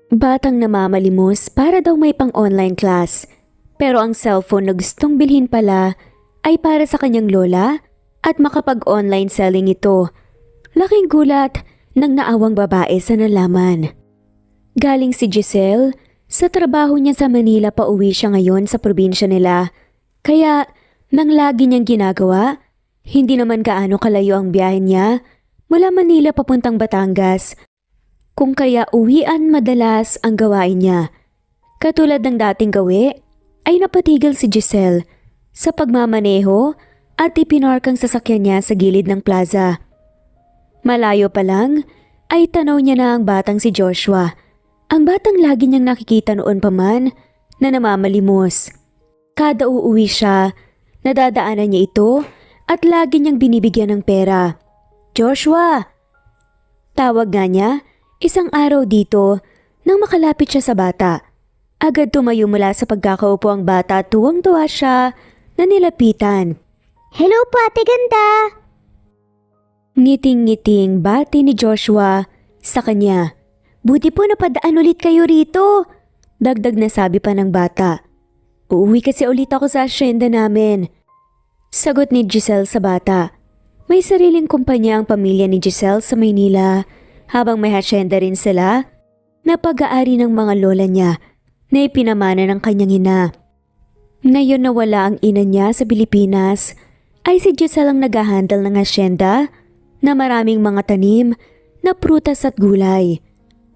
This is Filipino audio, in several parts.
Batang namamalimos para daw may pang-online class. Pero ang cellphone na gustong bilhin pala ay para sa kanyang lola at makapag-online selling ito. Laking gulat ng naawang babae sa nalaman. Galing si Giselle, sa trabaho niya sa Manila pauwi siya ngayon sa probinsya nila. Kaya nang lagi niyang ginagawa, hindi naman gaano kalayo ang biyahe niya mula Manila papuntang Batangas. Kung kaya uwian madalas ang gawain niya. Katulad ng dating gawi, ay napatigil si Giselle sa pagmamaneho at ipinark ang sasakyan niya sa gilid ng plaza. Malayo pa lang ay tanaw niya na ang batang si Joshua. Ang batang lagi niyang nakikita noon pa man na namamalimos. Kada uuwi siya, nadadaanan niya ito at lagi niyang binibigyan ng pera. Joshua! Tawag nga niya, isang araw dito nang makalapit siya sa bata. Agad tumayo mula sa pagkakaupo ang bata at tuwang-tuwa siya na nilapitan. Hello po, ate ganda! Ngiting-ngiting bati ni Joshua sa kanya. Buti po napadaan ulit kayo rito. Dagdag na sabi pa ng bata. Uuwi kasi ulit ako sa asyenda namin. Sagot ni Giselle sa bata. May sariling kumpanya ang pamilya ni Giselle sa Maynila habang may asyenda rin sila na pag-aari ng mga lola niya na ipinamana ng kanyang ina. Ngayon na wala ang ina niya sa Pilipinas ay si Giselle ang nag-handle ng asyenda na maraming mga tanim na prutas at gulay.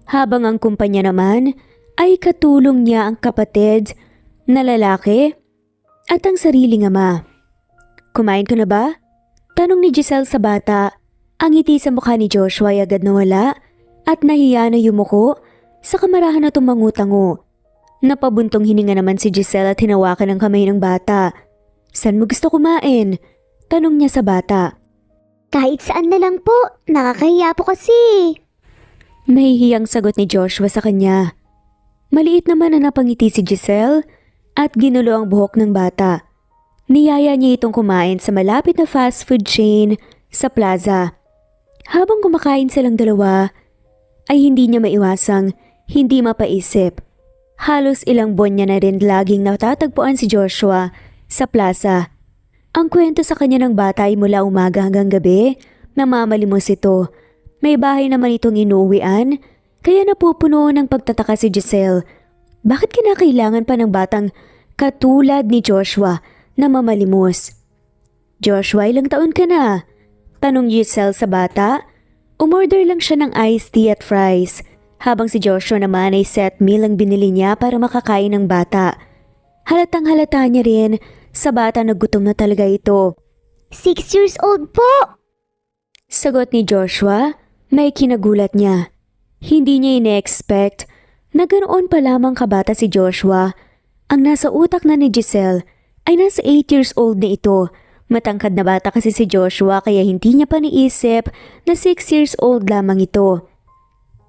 Habang ang kumpanya naman ay katulong niya ang kapatid na lalaki at ang sariling ama. Kumain ka na ba? Tanong ni Giselle sa bata. Ang ngiti sa mukha ni Joshua ay agad nawala at nahiya na yumuko sa kamarahan na tumangu-tango. Napabuntong hininga naman si Giselle at hinawakan ang kamay ng bata. Saan mo gusto kumain? Tanong niya sa bata. Kahit saan na lang po, nakakahiya po kasi. Nahihiyang sagot ni Joshua sa kanya. Maliit naman na napangiti si Giselle at ginulo ang buhok ng bata. Niyaya niya itong kumain sa malapit na fast food chain sa plaza. Habang kumakain silang dalawa, ay hindi niya maiwasang hindi mapaisip. Halos ilang buwan niya na rin laging natatagpuan si Joshua sa plaza. Ang kwento sa kanya ng bata ay mula umaga hanggang gabi, namamalimos ito. May bahay naman itong inuwian, kaya napupuno ng pagtataka si Giselle. Bakit kinakailangan pa ng batang katulad ni Joshua na mamalimos? Joshua, ilang taon ka na? Tanong Giselle sa bata. Umorder lang siya ng iced tea at fries, habang si Joshua naman ay set meal ang binili niya para makakain ng bata. Halatang halata niya rin sa bata na gutom na talaga ito. 6 years old po! Sagot ni Joshua. May kinagulat niya. Hindi niya ine-expect na ganoon pa lamang kabata si Joshua. Ang nasa utak na ni Giselle ay nasa 8 years old na ito. Matangkad na bata kasi si Joshua kaya hindi niya pa naisip na 6 years old lamang ito.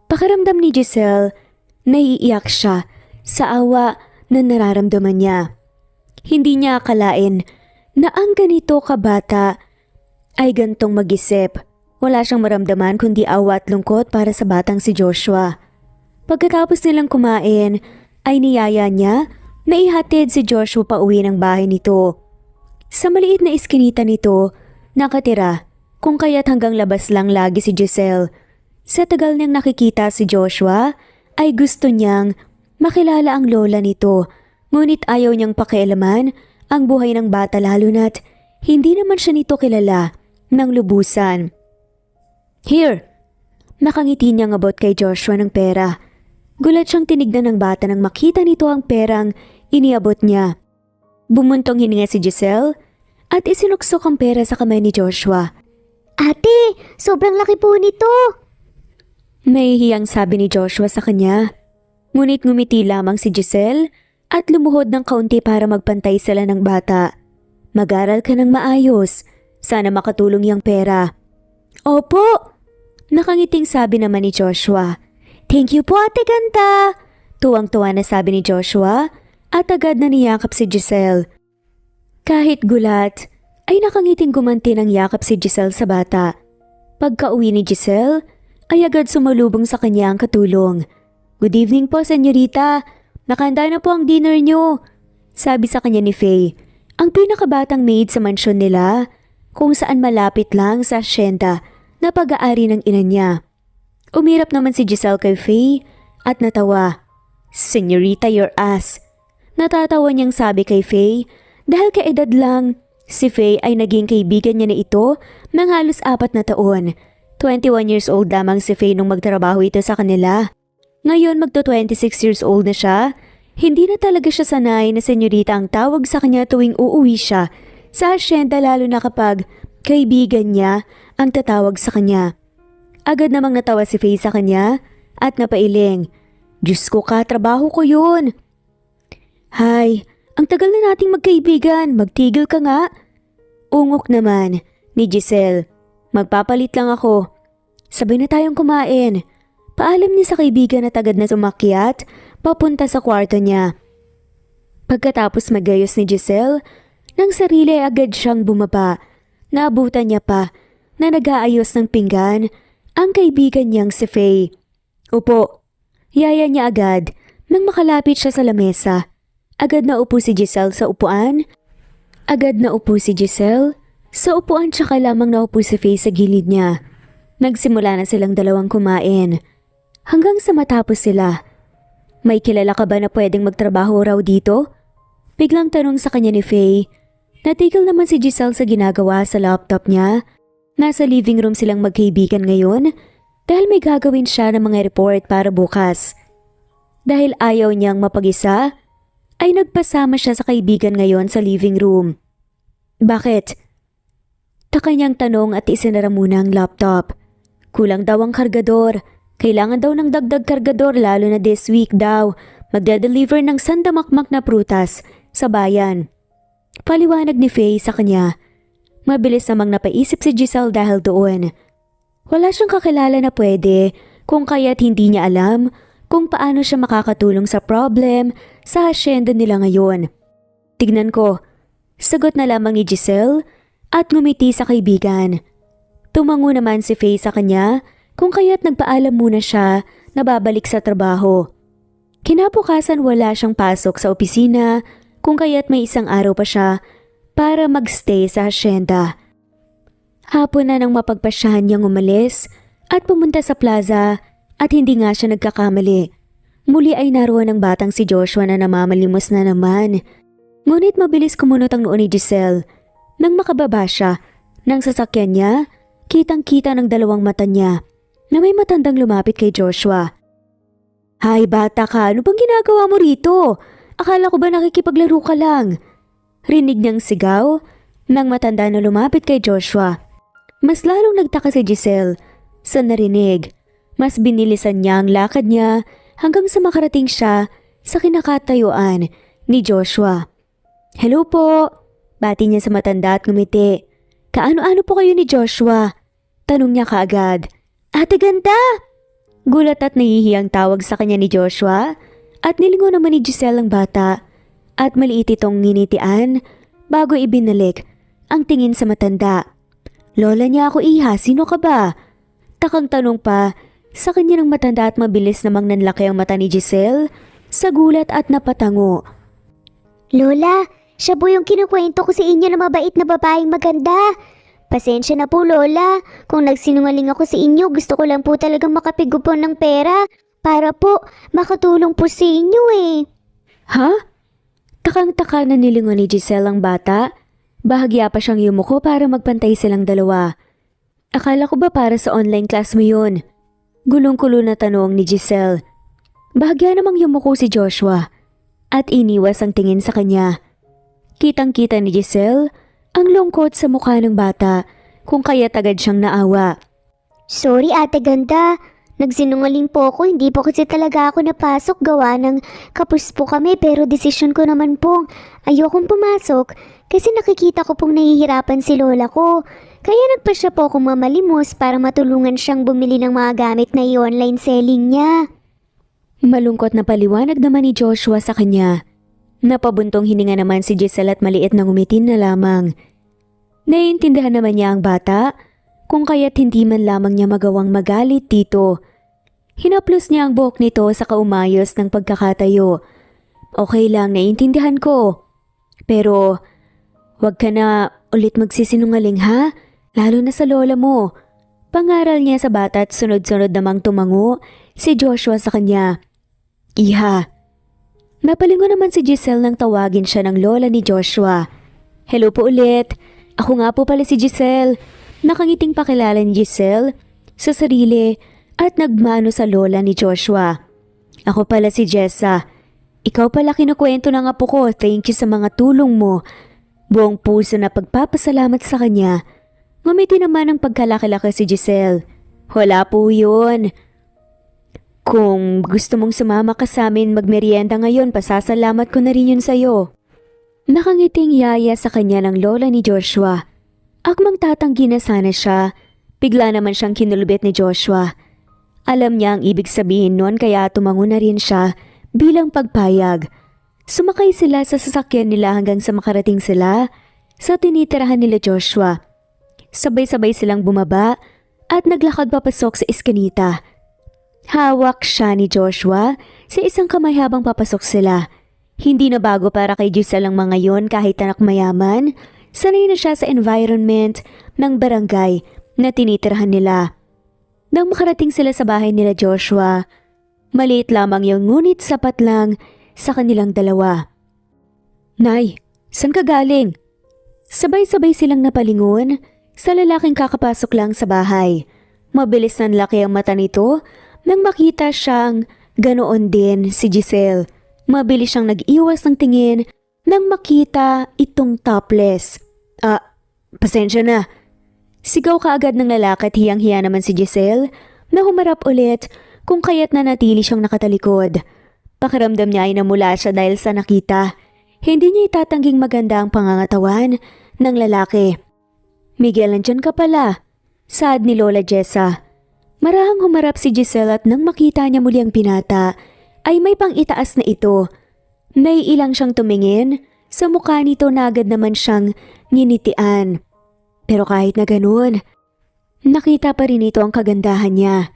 Pakiramdam ni Giselle, naiiyak siya sa awa na nararamdaman niya. Hindi niya akalain na ang ganito kabata ay gantong mag-isip. Wala siyang maramdaman kundi awa at lungkot para sa batang si Joshua. Pagkatapos nilang kumain, ay niyaya niya na ihatid si Joshua pa uwi ng bahay nito. Sa maliit na iskinita nito, nakatira, kung kaya't hanggang labas lang lagi si Giselle. Sa tagal niyang nakikita si Joshua, ay gusto niyang makilala ang lola nito, ngunit ayaw niyang pakialaman ang buhay ng bata lalo na't hindi naman siya nito kilala ng lubusan. Here! Nakangiti niyang abot kay Joshua ng pera. Gulat siyang tinignan ng bata nang makita nito ang perang iniabot niya. Bumuntong hininga si Giselle at isinuksok ang pera sa kamay ni Joshua. Ate, sobrang laki po nito! Nahihiyang sabi ni Joshua sa kanya. Ngunit ngumiti lamang si Giselle at lumuhod ng kaunti para magpantay sila ng bata. Mag-aral ka ng maayos. Sana makatulong yung pera. Opo! Nakangiting sabi naman ni Joshua. Thank you po, ate ganda! Tuwang-tuwa na sabi ni Joshua at agad na niyakap si Giselle. Kahit gulat, ay nakangiting gumanti ng yakap si Giselle sa bata. Pagka-uwi ni Giselle, ay agad sumalubong sa kanya ang katulong. Good evening po, senyorita. Nakahanda na po ang dinner nyo. Sabi sa kanya ni Faye, ang pinakabatang maid sa mansyon nila, kung saan malapit lang sa asyenda na pag-aari ng ina niya. Umirap naman si Giselle kay Faye at natawa. Senyorita, your ass. Natatawa niyang sabi kay Faye dahil kaedad lang. Si Faye ay naging kaibigan niya na ito ng halos 4 na taon. 21 years old lamang si Faye nung magtrabaho ito sa kanila. Ngayon magto 26 years old na siya. Hindi na talaga siya sanay na senyorita ang tawag sa kanya tuwing uuwi siya sa asyenda, lalo na kapag kaibigan niya ang tatawag sa kanya. Agad namang natawa si Faye sa kanya at napailing. Diyos ko ka, trabaho ko yun. Hay, ang tagal na nating magkaibigan, magtigil ka nga. Ungok naman ni Giselle. Magpapalit lang ako. Sabay na tayong kumain. Paalam niya sa kaibigan at agad na sumakyat papunta sa kwarto niya. Pagkatapos magayos ni Giselle, nang sarili agad siyang bumaba. Naabutan niya pa na nag-aayos ng pinggan ang kaibigan niyang si Faye. Upo. Yaya niya agad nang makalapit siya sa lamesa. Agad na upo si Giselle sa upuan. Sa upuan tsaka lamang naupo si Faye sa gilid niya. Nagsimula na silang dalawang kumain. Hanggang sa matapos sila. May kilala ka ba na pwedeng magtrabaho raw dito? Biglang tanong sa kanya ni Faye. Natigil naman si Giselle sa ginagawa sa laptop niya. Nasa living room silang magkaibigan ngayon dahil may gagawin siya ng mga report para bukas. Dahil ayaw niyang mapag-isa, ay nagpasama siya sa kaibigan ngayon sa living room. Bakit? Taka niyang tanong at isinara muna ang laptop. Kulang daw ang kargador. Kailangan daw ng dagdag kargador lalo na this week daw. Magde-deliver ng sandamakmak na prutas sa bayan. Paliwanag ni Faye sa kanya. Mabilis namang napaisip si Giselle dahil doon. Wala siyang kakilala na pwede kung kaya't hindi niya alam kung paano siya makakatulong sa problem sa asyenda nila ngayon. Tignan ko. Sagot na lamang ni Giselle at ngumiti sa kaibigan. Tumango naman si Faye sa kanya kung kaya't nagpaalam muna siya na babalik sa trabaho. Kinabukasan wala siyang pasok sa opisina kung kaya't may isang araw pa siya para magstay sa asyenda. Hapon na nang mapagpasyahan niyang umalis at pumunta sa plaza at hindi nga siya nagkakamali. Muli ay naroon ang batang si Joshua na namamalimos na naman. Ngunit mabilis kumunot ang noo ni Giselle. Nang makababa siya ng sasakyan niya, kitang-kita ng dalawang mata niya na may matandang lumapit kay Joshua. Hay bata ka, ano bang ginagawa mo rito? Akala ko ba nakikipaglaro ka lang? Rinig niyang sigaw ng matanda na lumapit kay Joshua. Mas lalong nagtaka si Giselle sa narinig. Mas binilisan niya ang lakad niya hanggang sa makarating siya sa kinakatayuan ni Joshua. Hello po, bati niya sa matanda at ngumiti. Kaano-ano po kayo ni Joshua? Tanong niya kaagad. Ate ganda! Gulat at nahihiyang tawag sa kanya ni Joshua at nilingon naman ni Giselle ang bata at maliit itong nginitian bago ibinalik ang tingin sa matanda. Lola niya ako iha, sino ka ba? Takang tanong pa sa kanya ng matanda at mabilis namang nanlaki ang mata ni Giselle sa gulat at napatango. Lola, siya po yung kinukwento ko sa inyo na mabait na babaeng maganda. Pasensya na po Lola, kung nagsinungaling ako sa inyo, gusto ko lang po talagang makapigupon ng pera para po makatulong po sa inyo eh. Ha? Takang-taka na nilingon ni Giselle ang bata. Bahagya pa siyang yumuko para magpantay silang dalawa. Akala ko ba para sa online class mo yun? Gulong-gulo na tanong ni Giselle. Bahagya namang yumuko si Joshua at iniwas ang tingin sa kanya. Kitang-kita ni Giselle ang lungkot sa mukha ng bata kung kaya agad siyang naawa. Sorry ate ganda, nagsinungaling po ako, hindi po kasi talaga ako napasok, gawa ng kapos po kami, pero desisyon ko naman pong ayokong pumasok kasi nakikita ko pong nahihirapan si lola ko. Kaya nagpasya po akong mamalimos para matulungan siyang bumili ng mga gamit na i-online selling niya. Malungkot na paliwanag naman ni Joshua sa kanya. Napabuntong hininga naman si Giselle at maliit na ngumitin na lamang. Naiintindihan naman niya ang bata kung kaya't hindi man lamang niya magawang magalit dito. Hinaplos niya ang buhok nito sa kaumayos ng pagkakatayo. Okay lang, naiintindihan ko. Pero, wag ka na ulit magsisinungaling ha? Lalo na sa lola mo. Pangaral niya sa bata at sunod-sunod namang tumango si Joshua sa kanya. Iha. Napalingon naman si Giselle nang tawagin siya ng lola ni Joshua. Hello po ulit. Ako nga po pala si Giselle. Nakangiting pakilala ni Giselle sa sarili at nagmano sa lola ni Joshua. Ako pala si Jessa. Ikaw pala kinukwento ng apo ko. Thank you sa mga tulong mo. Buong puso na pagpapasalamat sa kanya. Ngumiti naman ang pagkalaki-laki si Giselle. Wala po yun. Kung gusto mong sumama ka sa amin magmerienda ngayon, pasasalamat ko na rin yun sa'yo. Nakangiting yaya sa kanya ng lola ni Joshua. Akmang tatanggi na sana siya. Bigla naman siyang kinulubit ni Joshua. Alam niya ang ibig sabihin nun kaya tumango na rin siya bilang pagpayag. Sumakay sila sa sasakyan nila hanggang sa makarating sila sa tinitirahan nila Joshua. Sabay-sabay silang bumaba at naglakad papasok sa iskanita. Hawak siya ni Joshua sa isang kamay habang papasok sila. Hindi na bago para kay Giselle ang mga yon kahit anak mayaman. Sanay na siya sa environment ng barangay na tinitirahan nila. Nang makarating sila sa bahay nila Joshua, maliit lamang yung ngunit sapat lang sa kanilang dalawa. Nay, saan ka galing? Sabay-sabay silang napalingon sa lalaking kakapasok lang sa bahay. Mabilis na laki ang mata nito nang makita siyang ganoon din si Giselle. Mabilis siyang nag-iwas ng tingin nang makita itong topless. Pasensya na. Sigaw kaagad ng lalaki at hiyang-hiya naman si Giselle na humarap ulit kung kaya't nanatili siyang nakatalikod. Pakiramdam niya ay namula siya dahil sa nakita. Hindi niya itatangging maganda ang pangangatawan ng lalaki. Miguel, nandyan ka pala. Saad ni Lola Jessa. Marahang humarap si Giselle at nang makita niya muli ang binata, ay may pang-itaas na ito. Naiilang siyang tumingin, sa mukha nito na agad naman siyang nginitian. Pero kahit na ganoon, nakita pa rin ito ang kagandahan niya.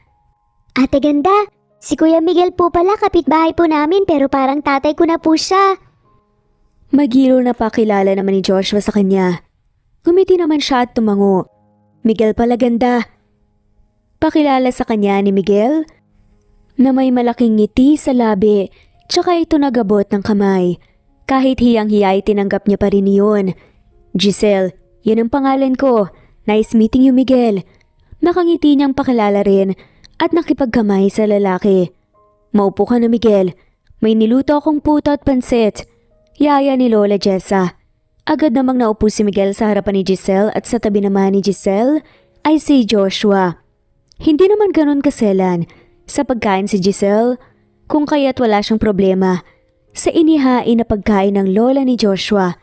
Ate ganda, si Kuya Miguel po pala kapitbahay po namin pero parang tatay ko na po siya. Magiro na pakilala naman ni Joshua sa kanya. Gumiti naman siya at tumango. Miguel pala ganda. Pakilala sa kanya ni Miguel na may malaking ngiti sa labi tsaka ito nagabot ng kamay. Kahit hiyang-hiya ay tinanggap niya pa rin iyon. Giselle, yan ang pangalan ko. Nice meeting you, Miguel. Nakangiti niyang pakilala rin at nakipagkamay sa lalaki. Maupo ka na, Miguel. May niluto akong puto at pansit. Yaya ni Lola Jessa. Agad namang naupo si Miguel sa harapan ni Giselle at sa tabi naman ni Giselle ay si Joshua. Hindi naman ganun kaselan sa pagkain si Giselle kung kaya't wala siyang problema sa inihain na pagkain ng lola ni Joshua.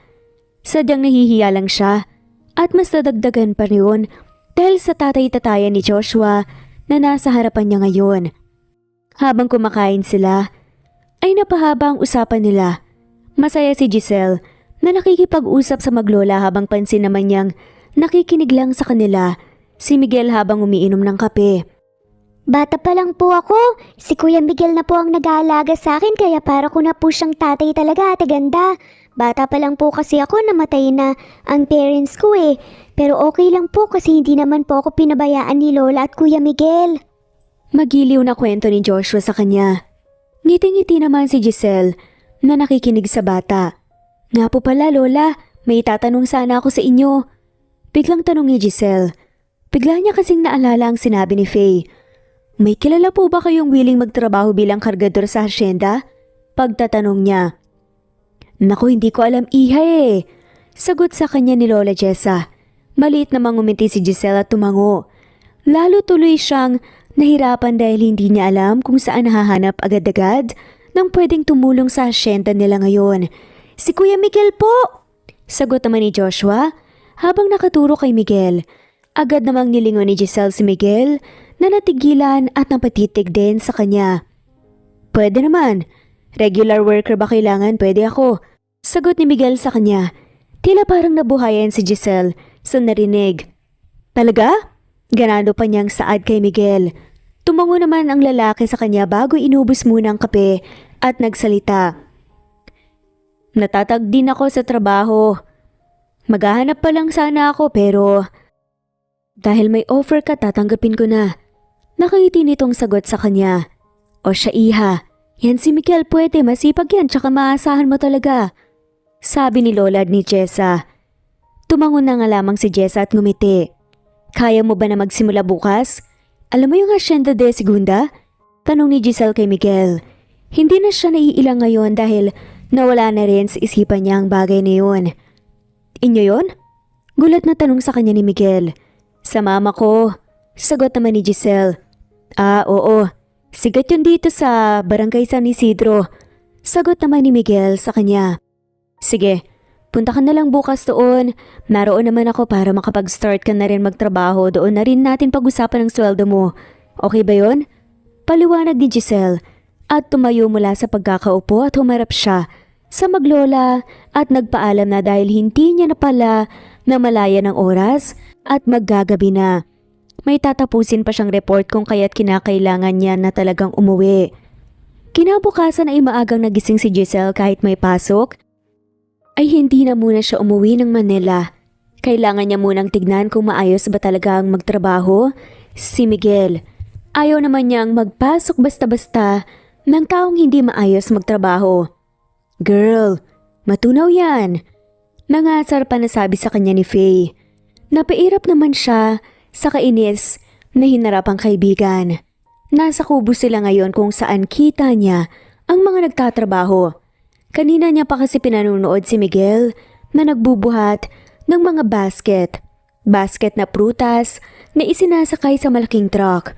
Sadyang nahihiya lang siya at mas nadagdagan pa rin dahil sa tatay-tatayan ni Joshua na nasa harapan niya ngayon. Habang kumakain sila, ay napahaba ang usapan nila. Masaya si Giselle na nakikipag-usap sa maglola habang pansin naman niyang nakikinig lang sa kanila si Miguel habang umiinom ng kape. Bata pa lang po ako, si Kuya Miguel na po ang nag-aalaga sa akin kaya para ko na po siyang tatay talaga, ate ganda. Bata pa lang po kasi ako, namatay na ang parents ko eh. Pero okay lang po kasi hindi naman po ako pinabayaan ni Lola at Kuya Miguel. Magiliw na kwento ni Joshua sa kanya. Ngiti-ngiti naman si Giselle na nakikinig sa bata. Nga po pala Lola, may tatanong sana ako sa inyo. Biglang tanong ni Giselle. Bigla niya kasing naalala ang sinabi ni Faye. May kilala po ba kayong willing magtrabaho bilang kargador sa hasyenda? Pagtatanong niya. Naku, hindi ko alam iha eh. Sagot sa kanya ni Lola Jessa. Maliit namang umiti si Giselle at tumango. Lalo tuloy siyang nahirapan dahil hindi niya alam kung saan hahanap agad-agad nang pwedeng tumulong sa hasyenda nila ngayon. Si Kuya Miguel po! Sagot naman ni Joshua habang nakaturo kay Miguel. Agad namang nilingon ni Giselle si Miguel na natigilan at napatitig din sa kanya. Pwede naman. Regular worker ba kailangan? Pwede ako. Sagot ni Miguel sa kanya. Tila parang nabuhayan si Giselle sa narinig. Talaga? Ganado pa niyang saad kay Miguel. Tumango naman ang lalaki sa kanya bago inubos muna ang kape at nagsalita. Natatag din ako sa trabaho. Maghahanap pa lang sana ako pero dahil may offer ka tatanggapin ko na. Nakangiti nitong sagot sa kanya. O siya iha, yan si Miguel pwede, masipag yan tsaka maasahan mo talaga. Sabi ni Lola at ni Jessa. Tumangon na nga lamang si Jessa at ngumiti. Kaya mo ba na magsimula bukas? Alam mo yung Hacienda de Segunda? Tanong ni Giselle kay Miguel. Hindi na siya naiilang ngayon dahil nawala na rin sa isipan niya ang bagay na yun. Inyo yon? Gulat na tanong sa kanya ni Miguel. Sa mama ko. Sagot naman ni Giselle. Oo. Sigat yun dito sa Barangay San Isidro. Sagot naman ni Miguel sa kanya. Sige, punta ka na lang bukas doon. Naroon naman ako para makapag-start ka na rin magtrabaho. Doon na rin natin pag-usapan ng sweldo mo. Okay ba yun? Paliwanag ni Giselle at tumayo mula sa pagkakaupo at humarap siya sa maglola at nagpaalam na dahil hindi niya na pala namalaya ng oras at maggagabi na. May tatapusin pa siyang report kung kaya't kinakailangan niya na talagang umuwi. Kinabukasan ay maagang nagising si Giselle kahit may pasok, ay hindi na muna siya umuwi ng Manila. Kailangan niya munang tignan kung maayos ba talaga ang magtrabaho si Miguel. Ayaw naman niyang magpasok basta-basta ng taong hindi maayos magtrabaho. Girl, matunaw yan. Nangasar pa nasabi sa kanya ni Faye. Napairap naman siya sa kainis na hinarap ang kaibigan. Nasa kubo sila ngayon kung saan kita niya ang mga nagtatrabaho. Kanina niya pa kasi pinanunood si Miguel na nagbubuhat ng mga basket. Basket na prutas na isinasakay sa malaking truck.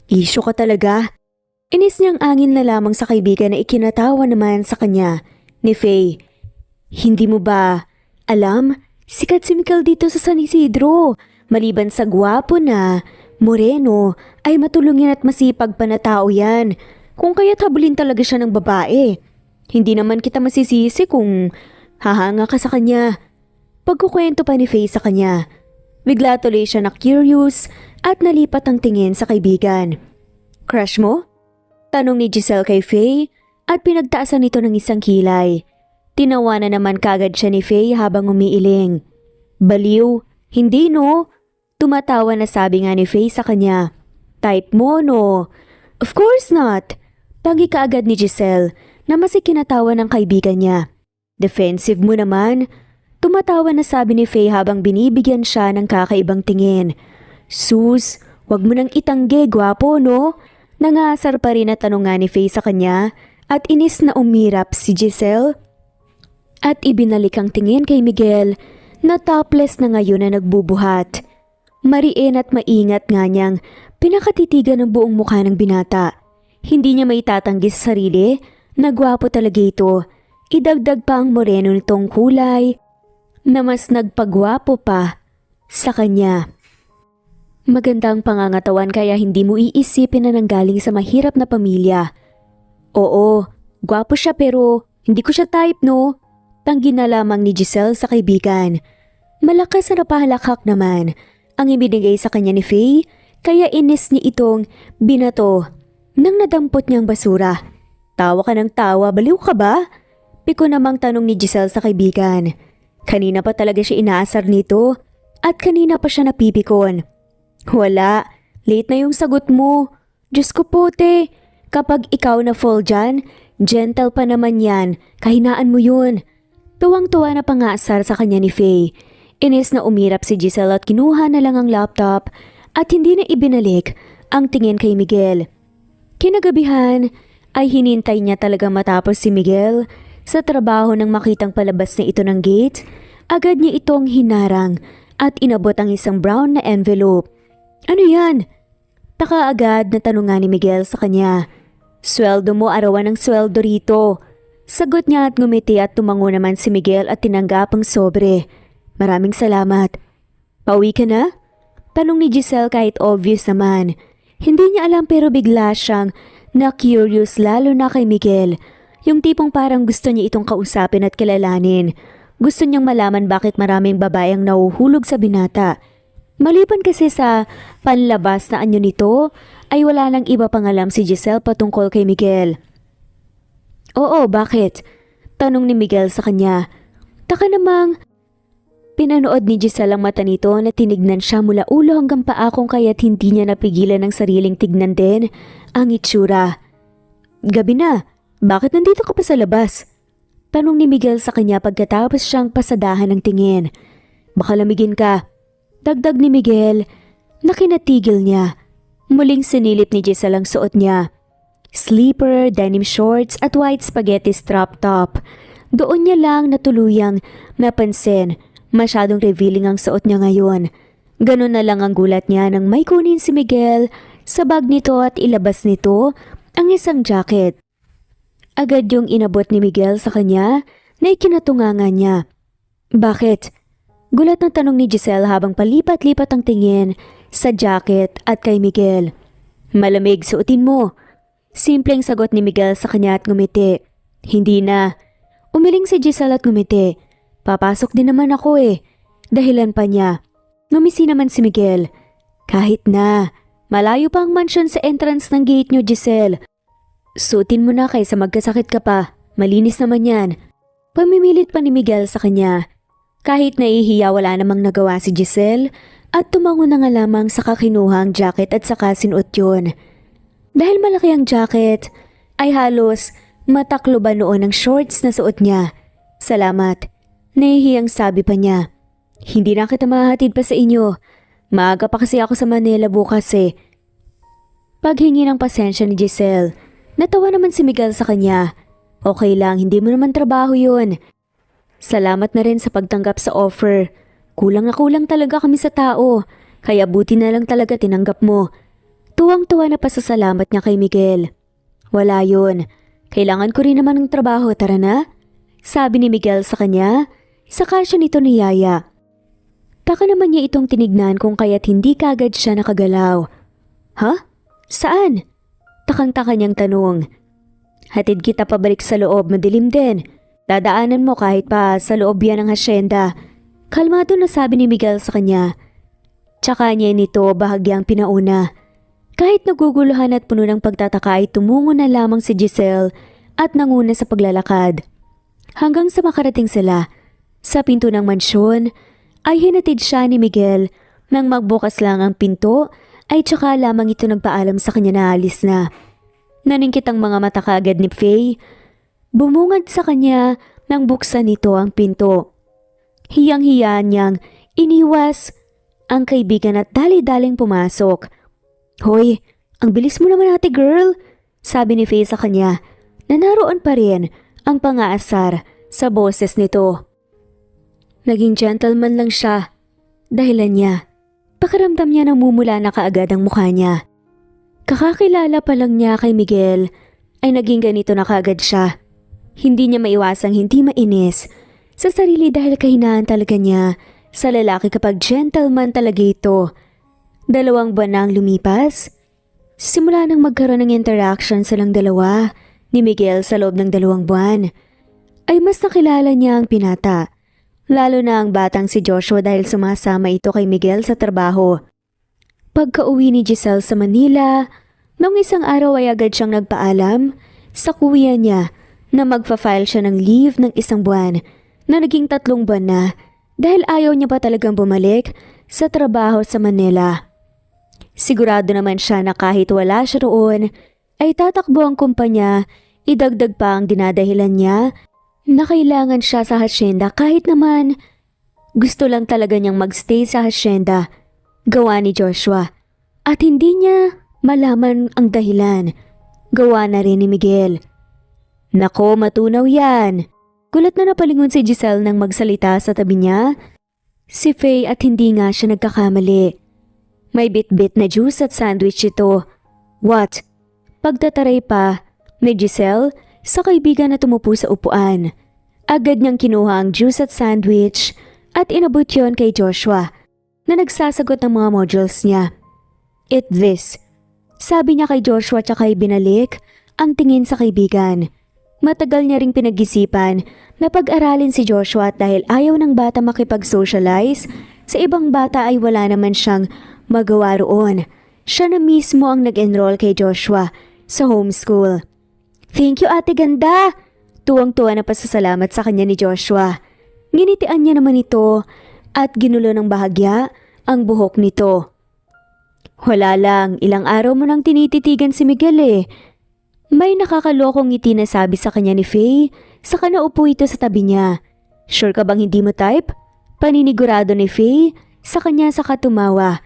Isyo ka talaga. Inis niyang angin na lamang sa kaibigan na ikinatawa naman sa kanya ni Faye. Hindi mo ba alam? Sikat si Miguel dito sa San Isidro. Maliban sa gwapo na, moreno, ay matulungin at masipag pa na tao yan. Kung kaya't habulin talaga siya ng babae. Hindi naman kita masisisi kung hahanga ka sa kanya. Pagkukwento pa ni Faye sa kanya. Bigla tuloy siya na curious at nalipat ang tingin sa kaibigan. Crush mo? Tanong ni Giselle kay Faye at pinagtaasan nito ng isang kilay. Tinawa na naman kagad siya ni Faye habang umiiling. Baliw, hindi no? Tumatawa na sabi nga ni Faye sa kanya. Type mo no? Of course not. Pagi kaagad ni Giselle na mas ikinatawa ng kaibigan niya. Defensive mo naman. Tumatawa na sabi ni Faye habang binibigyan siya ng kakaibang tingin. Sus, wag mo nang itangge, gwapo no? Nangasar pa rin na tanong nga ni Faye sa kanya at inis na umirap si Giselle. At ibinalik ang tingin kay Miguel na topless na ngayon na nagbubuhat. Mariin at maingat nga niyang pinakatitigan ng buong mukha ng binata. Hindi niya maitatanggi sa sarili na gwapo talaga ito. Idagdag pa ang moreno nitong kulay na mas nagpagwapo pa sa kanya. Magandang pangangatawan kaya hindi mo iisipin na nanggaling sa mahirap na pamilya. Oo, gwapo siya pero hindi ko siya type no? Tanggi na lamang ni Giselle sa kaibigan. Malakas na napahalakhak naman ang ibinigay sa kanya ni Faye, kaya inis ni itong binato nang nadampot niyang basura. Tawa ka ng tawa, baliw ka ba? Piko namang tanong ni Giselle sa kaibigan. Kanina pa talaga siya inaasar nito at kanina pa siya napipikon. Wala, late na yung sagot mo. Diyos ko pote, kapag ikaw na fall dyan, gentle pa naman yan, kahinaan mo yun. Tuwang-tuwa na pangasar sa kanya ni Faye. Inis na umirap si Giselle at kinuha na lang ang laptop at hindi na ibinalik ang tingin kay Miguel. Kinagabihan ay hinintay niya talaga matapos si Miguel sa trabaho nang makitang palabas na ito ng gate. Agad niya itong hinarang at inabot ang isang brown na envelope. Ano yan? Taka agad na tanong nga ni Miguel sa kanya. Sweldo mo, arawan ng sweldo rito. Sagot niya at ngumiti at tumango naman si Miguel at tinanggap ang sobre. Maraming salamat. Pauwi ka na? Tanong ni Giselle kahit obvious naman. Hindi niya alam pero bigla siyang na-curious lalo na kay Miguel. Yung tipong parang gusto niya itong kausapin at kilalanin. Gusto niyang malaman bakit maraming babae ang nahuhulog sa binata. Maliban kasi sa panlabas na anyo nito, ay wala nang iba pang alam si Giselle patungkol kay Miguel. Oo, bakit? Tanong ni Miguel sa kanya. Taka namang pinanood ni Giselle ang mata nito na tinignan siya mula ulo hanggang paa kung kaya't hindi niya napigilan ng sariling tignan din ang itsura. Gabi na, bakit nandito ka pa sa labas? Tanong ni Miguel sa kanya pagkatapos siyang pasadahan ng tingin. Baka lamigin ka. Dagdag ni Miguel na kinatigil niya. Muling sinilip ni Giselle ang suot niya. Sleeper, denim shorts at white spaghetti strap top. Doon niya lang natuluyang napansin. Masyadong revealing ang suot niya ngayon. Ganun na lang ang gulat niya nang may kunin si Miguel sa bag nito at ilabas nito ang isang jacket. Agad yung inabot ni Miguel sa kanya na ikinatungangan niya. Bakit? Gulat na tanong ni Giselle habang palipat-lipat ang tingin sa jacket at kay Miguel. Malamig, suotin mo. Simpleng sagot ni Miguel sa kanya at ngumiti. Hindi na. Umiling si Giselle at ngumiti. Papasok din naman ako eh. Dahilan pa niya. Ngumisi naman si Miguel. Kahit na. Malayo pa ang mansion sa entrance ng gate niyo, Giselle. Suotin mo na kaysa magkasakit ka pa. Malinis naman yan. Pamimilit pa ni Miguel sa kanya. Kahit naihiya wala namang nagawa si Giselle at tumango na nga lamang sa kakinuhang jacket at saka sinuot yun. Dahil malaki ang jacket, ay halos matakloban noon ang shorts na suot niya. Salamat. Nahihiyang sabi pa niya. Hindi na kita mahatid pa sa inyo. Maaga pa kasi ako sa Manila bukas eh. Paghingi ng pasensya ni Giselle, natawa naman si Miguel sa kanya. Okay lang, hindi mo naman trabaho yun. Salamat na rin sa pagtanggap sa offer. Kulang na kulang talaga kami sa tao, kaya buti na lang talaga tinanggap mo. Tuwang-tuwa na pasasalamat niya kay Miguel. Wala yun. Kailangan ko rin naman ng trabaho, tara na. Sabi ni Miguel sa kanya, saka siya nito niyaya. Taka naman niya itong tinignan kung kaya't hindi kagad siya nakagalaw. Ha? Saan? Takang-taka niyang tanong. Hatid kita pabalik sa loob, madilim din. Dadaanan mo kahit pa sa loob yan ng hasyenda. Kalmado na sabi ni Miguel sa kanya. Tsaka niya nito bahagyang pinauna. Kahit naguguluhan at puno ng pagtataka ay tumungo na lamang si Giselle at nanguna sa paglalakad. Hanggang sa makarating sila, sa pinto ng mansyon ay hinatid siya ni Miguel nang magbukas lang ang pinto ay tsaka lamang ito nagpaalam sa kanya na alis na. Naningkit ang mga mata kaagad ni Faye. Bumungad sa kanya nang buksan nito ang pinto. Hiyang-hiyaan niyang iniwas ang kaibigan at dali-daling pumasok. Hoy, ang bilis mo naman ate girl, sabi ni Faye sa kanya na naroon pa rin ang pangaasar sa boses nito. Naging gentleman lang siya. Dahilan niya, pakiramdam niya namumula na kaagad ang mukha niya. Kakakilala pa lang niya kay Miguel ay naging ganito na kaagad siya. Hindi niya maiwasang hindi mainis sa sarili dahil kahinaan talaga niya sa lalaki kapag gentleman talaga ito. 2 buwan na ang lumipas. Simula nang magkaroon ng interaction silang dalawa ni Miguel sa loob ng 2 buwan, ay mas nakilala niya ang pinata. Lalo na ang batang si Joshua dahil sumasama ito kay Miguel sa trabaho. Pagka-uwi ni Giselle sa Manila, noong isang araw ay agad siyang nagpaalam sa kuya niya na magfa-file siya ng leave ng 1 buwan na naging 3 buwan na dahil ayaw niya pa talagang bumalik sa trabaho sa Manila. Sigurado naman siya na kahit wala siya roon ay tatakbo ang kumpanya, idagdag pa ang dinadahilan niya na kailangan siya sa hasyenda kahit naman gusto lang talaga niyang magstay sa hasyenda, gawa ni Joshua. At hindi niya malaman ang dahilan, gawa na rin ni Miguel. Nako, matunaw yan. Gulat na napalingon si Giselle nang magsalita sa tabi niya. Si Faye at hindi nga siya nagkakamali. May bit-bit na juice at sandwich ito. What? Pagtataray pa ni Giselle sa kaibigan na tumupo sa upuan. Agad niyang kinuha ang juice at sandwich at inabot yon kay Joshua na nagsasagot ng mga modules niya. Eat this. Sabi niya kay Joshua tsaka binalik ang tingin sa kaibigan. Matagal niya ring pinag-isipan na pag-aralin si Joshua at dahil ayaw ng bata makipag-socialize Sa ibang bata ay wala naman siyang magawa roon. Siya na mismo ang nag-enroll kay Joshua sa homeschool. Thank you, Ate Ganda! Tuwang-tuwa na pasasalamat sa kanya ni Joshua. Nginitian niya naman ito at ginulo ng bahagya ang buhok nito. Wala lang, ilang araw mo nang tinititigan si Miguel eh. May nakakalokong ngiti na sabi sa kanya ni Faye, saka naupo ito sa tabi niya. Sure ka bang hindi mo type? Paninigurado ni Faye, sa kanya saka tumawa.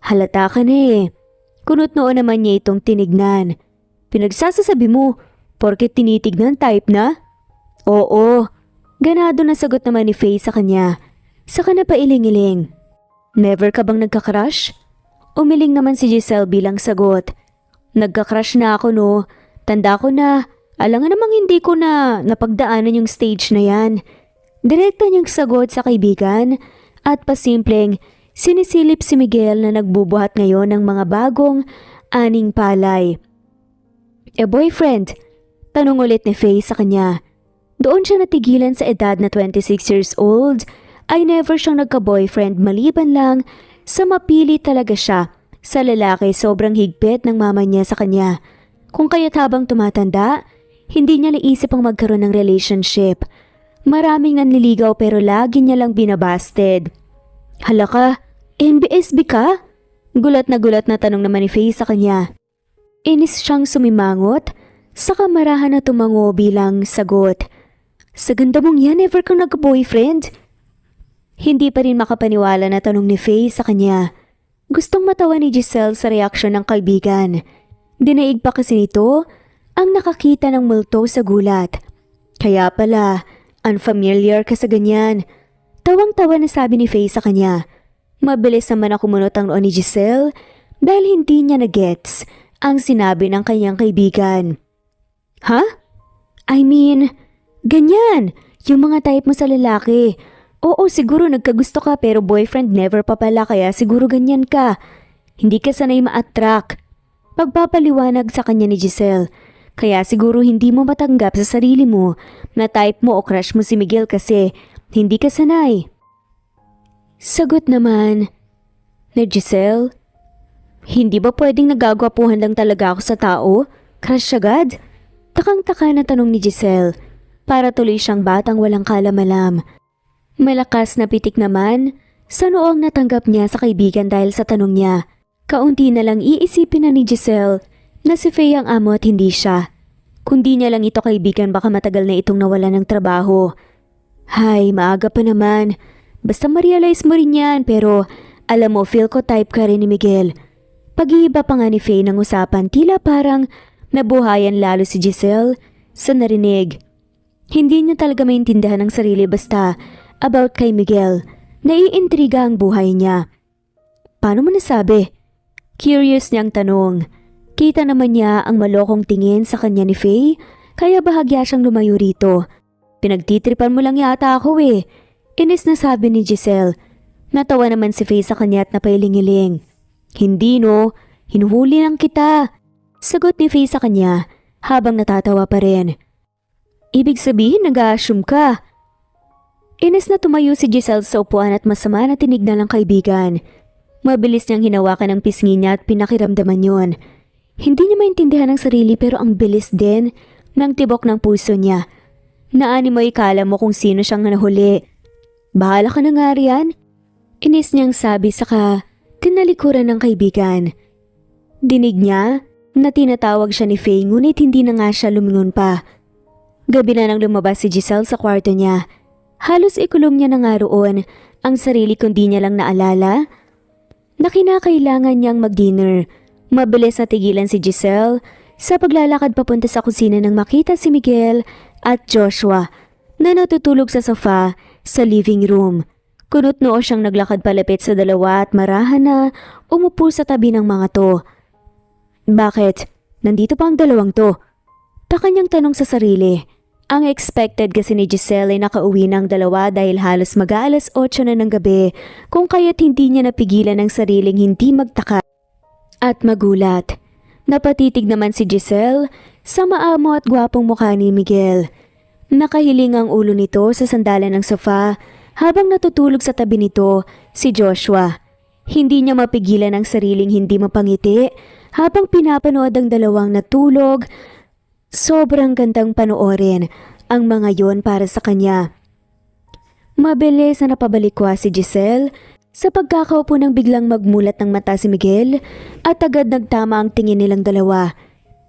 Halata ka na eh. Kunot noon naman niya itong tinignan. Pinagsasasabi mo, porket tinitignan type na? Oo. Ganado na sagot naman ni Faye sa kanya. Saka na pailing-iling. Never ka bang nagka-crush? Umiling naman si Giselle bilang sagot. Nagka-crush na ako no. Tanda ko na. Alangan namang hindi ko na napagdaanan yung stage na yan. Direkta niyang sagot sa kaibigan at pasimpleng sinisilip si Miguel na nagbubuhat ngayon ng mga bagong aning palay. Boyfriend? Tanong ulit ni Faye sa kanya. Doon siya natigilan sa edad na 26 years old ay never siyang nagka-boyfriend maliban lang sa mapili talaga siya sa lalaki sobrang higpit ng mama niya sa kanya. Kung kaya't habang tumatanda, hindi niya naisip ang magkaroon ng relationship. Maraming nanliligaw pero lagi niya lang binabasted. Hala ka, NBSB ka? Gulat na tanong naman ni Faye sa kanya. Inis siyang sumimangot, saka marahan na tumango bilang sagot. Sa ganda mong yan, never kang nag-boyfriend? Hindi pa rin makapaniwala na tanong ni Faye sa kanya. Gustong matawa ni Giselle sa reaksyon ng kaibigan. Dinaig pa kasi nito ang nakakita ng multo sa gulat. Kaya pala, unfamiliar ka sa ganyan. Tawang-tawa na sabi ni Faye sa kanya. Mabilis naman na kumunot ang noo ni Giselle dahil hindi niya na-gets ang sinabi ng kanyang kaibigan. Ha? I mean, ganyan, yung mga type mo sa lalaki. Oo, siguro nagkagusto ka pero boyfriend never pa pala kaya siguro ganyan ka. Hindi ka sanay ma-attract. Pagpapaliwanag sa kanya ni Giselle. Kaya siguro hindi mo matanggap sa sarili mo na type mo o crush mo si Miguel kasi hindi ka sanay. Sagot naman ni Giselle. Hindi ba pwedeng nagagwapuhan lang talaga ako sa tao? Crush agad? Takang-taka na tanong ni Giselle para tuloy siyang batang walang kalamalam. Malakas na pitik naman sa noong natanggap niya sa kaibigan dahil sa tanong niya. Kaunti na lang iisipin na ni Giselle na si Faye ang amo at hindi siya. Kundi niya lang ito kaibigan baka matagal na itong nawala ng trabaho. Hay, maaga pa naman. Basta ma-realize mo rin yan pero alam mo feel ko type ka rin ni Miguel. Pag-iiba pa nga ni Faye ng usapan tila parang nabuhayan lalo si Giselle sa narinig. Hindi niya talaga maintindihan ang sarili basta about kay Miguel. Naiintriga ang buhay niya. Paano mo nasabi? Curious niyang tanong. Kita naman niya ang malokong tingin sa kanya ni Faye, kaya bahagya siyang lumayo rito. Pinagtitripan mo lang yata ako eh. Inis na sabi ni Giselle. Natawa naman si Faye sa kanya at napailing-iling. Hindi no, hinuhuli lang kita. Sagot ni Faye sa kanya habang natatawa pa rin. Ibig sabihin nag-a-assume ka. Inis na tumayo si Giselle sa upuan at masama na tinignan ng kaibigan. Mabilis niyang hinawakan ang pisngi niya at pinakiramdaman yon. Hindi niya maintindihan ang sarili pero ang bilis din ng tibok ng puso niya. Naani mo ikala mo kung sino siyang nahuli. Bahala ka na nga riyan. Inis niyang sabi saka tinalikuran ng kaibigan. Dinig niya na tinatawag siya ni Faye ngunit hindi na nga siya lumingon pa. Gabi na nang lumabas si Giselle sa kwarto niya. Halos ikulong niya na nga roon ang sarili kundi niya lang naalala na kinakailangan niyang mag-dinner. Mabilis na tigilan si Giselle sa paglalakad papunta sa kusina nang makita si Miguel at Joshua na natutulog sa sofa sa living room. Kunot noo siyang naglakad palapit sa dalawa at marahan na umupo sa tabi ng mga to. Bakit? Nandito pa ang dalawang to? Taka niyang tanong sa sarili. Ang expected kasi ni Giselle ay nakauwi ng dalawa dahil halos mag-aalas 8 na ng gabi kung kaya't hindi niya napigilan ang sariling hindi magtaka at magulat. Napatitig naman si Giselle sa maamo at gwapong mukha ni Miguel. Nakahiling ang ulo nito sa sandalan ng sofa Habang natutulog sa tabi nito, si Joshua, hindi niya mapigilan ang sariling hindi mapangiti habang pinapanood ang dalawang natulog. Sobrang gandang panoorin ang mga yon para sa kanya. Mabilis na napabalikwa si Giselle sa pagkakaupo nang biglang magmulat ng mata si Miguel at agad nagtama ang tingin nilang dalawa.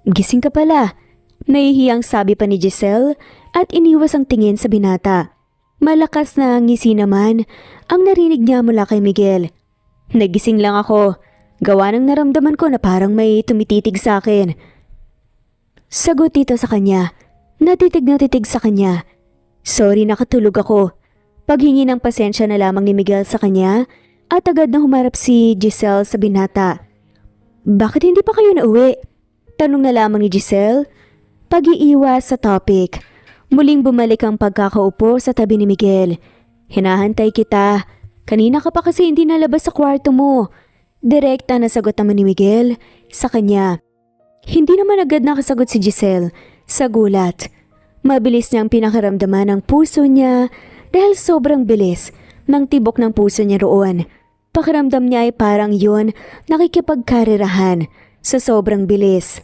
Gising ka pala, nahihiyang sabi pa ni Giselle at iniwas ang tingin sa binata. Malakas na ngisi naman ang narinig niya mula kay Miguel. Nagising lang ako, gawa ng naramdaman ko na parang may tumititig sa akin. Sagot dito sa kanya, natitig sa kanya. Sorry, nakatulog ako. Paghingi ng pasensya na lamang ni Miguel sa kanya at agad na humarap si Giselle sa binata. Bakit hindi pa kayo nauwi? Tanong na lamang ni Giselle. Pag-iiwas sa topic. Muling bumalik ang pagkakaupo sa tabi ni Miguel. Hinahantay kita. Kanina ka pa kasi hindi nalabas sa kwarto mo. Direkta na sagot naman ni Miguel sa kanya. Hindi naman agad nakasagot si Giselle sa gulat. Mabilis niyang pinakaramdaman ang puso niya dahil sobrang bilis ng tibok ng puso niya roon. Pakiramdam niya ay parang yun nakikipagkarirahan sa sobrang bilis.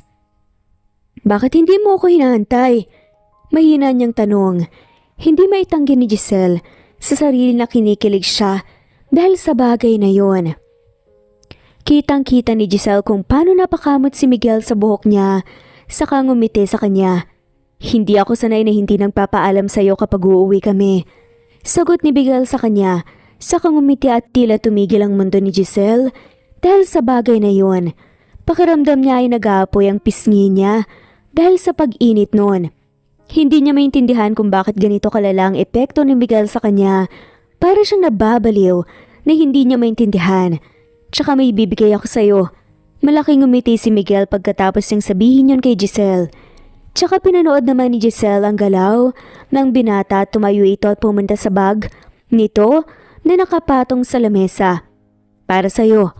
Bakit hindi mo ako hinahantay? Mahina niyang tanong. Hindi maitanggi ni Giselle sa sarili na kinikilig siya dahil sa bagay na yon. Kitang-kita ni Giselle kung paano napakamot si Miguel sa buhok niya, saka ngumiti sa kanya. Hindi ako sanay na hindi nagpapaalam sa iyo kapag uuwi kami. Sagot ni Miguel sa kanya, saka ngumiti at tila tumigil ang mundo ni Giselle dahil sa bagay na yon. Pakiramdam niya ay nag-aapoy ang pisngi niya dahil sa pag-init noon. Hindi niya maintindihan kung bakit ganito kalala ang epekto ni Miguel sa kanya. Para siyang nababaliw na hindi niya maintindihan. Tsaka may ibibigay ako sa'yo. Malaking ngumiti si Miguel pagkatapos niyang sabihin yon kay Giselle. Tsaka pinanood naman ni Giselle ang galaw ng binata at tumayo ito at pumunta sa bag nito na nakapatong sa lamesa. Para sa'yo.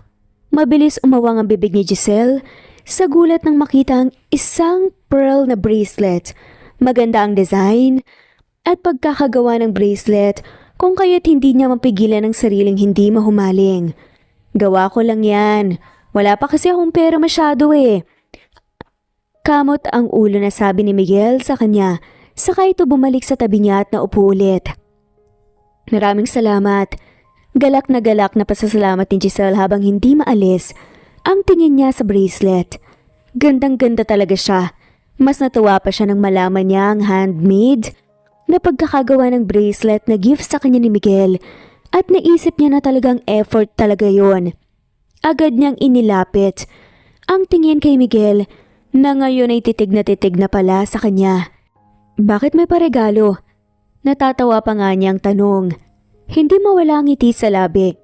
Mabilis umawang ang bibig ni Giselle sa gulat nang makita ang isang pearl na bracelet. Maganda ang design at pagkakagawa ng bracelet kung kaya't hindi niya mapigilan ang sariling hindi mahumaling. Gawa ko lang yan. Wala pa kasi akong pera masyado eh. Kamot ang ulo na sabi ni Miguel sa kanya, saka ito bumalik sa tabi niya at naupo ulit. Maraming salamat. Galak na pasasalamat ni Giselle habang hindi maalis ang tingin niya sa bracelet. Gandang-ganda talaga siya. Mas natuwa pa siya nang malaman niya ang handmade na pagkakagawa ng bracelet na gift sa kanya ni Miguel at naisip niya na talagang effort talaga yon. Agad niyang inilapit ang tingin kay Miguel na ngayon ay titig na pala sa kanya. Bakit may paregalo? Natatawa pa nga niyang tanong. Hindi mawala ang ngiti sa labi.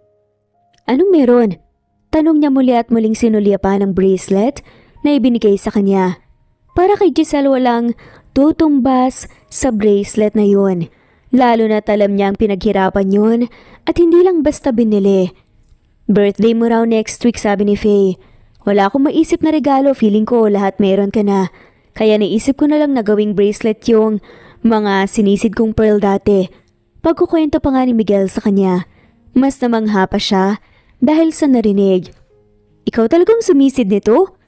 Anong meron? Tanong niya muli at muling sinulya pa ng bracelet na ibinigay sa kanya. Para kay Giselle walang tutumbas sa bracelet na yun. Lalo na alam niya ang pinaghirapan yun at hindi lang basta binili. Birthday mo raw next week, sabi ni Faye. Wala akong maisip na regalo, feeling ko lahat meron ka na. Kaya naisip ko na lang na gawing bracelet yung mga sinisid kong pearl dati. Pagkukwento pa nga ni Miguel sa kanya, mas namangha pa siya dahil sa narinig. Ikaw talagang sumisid nito?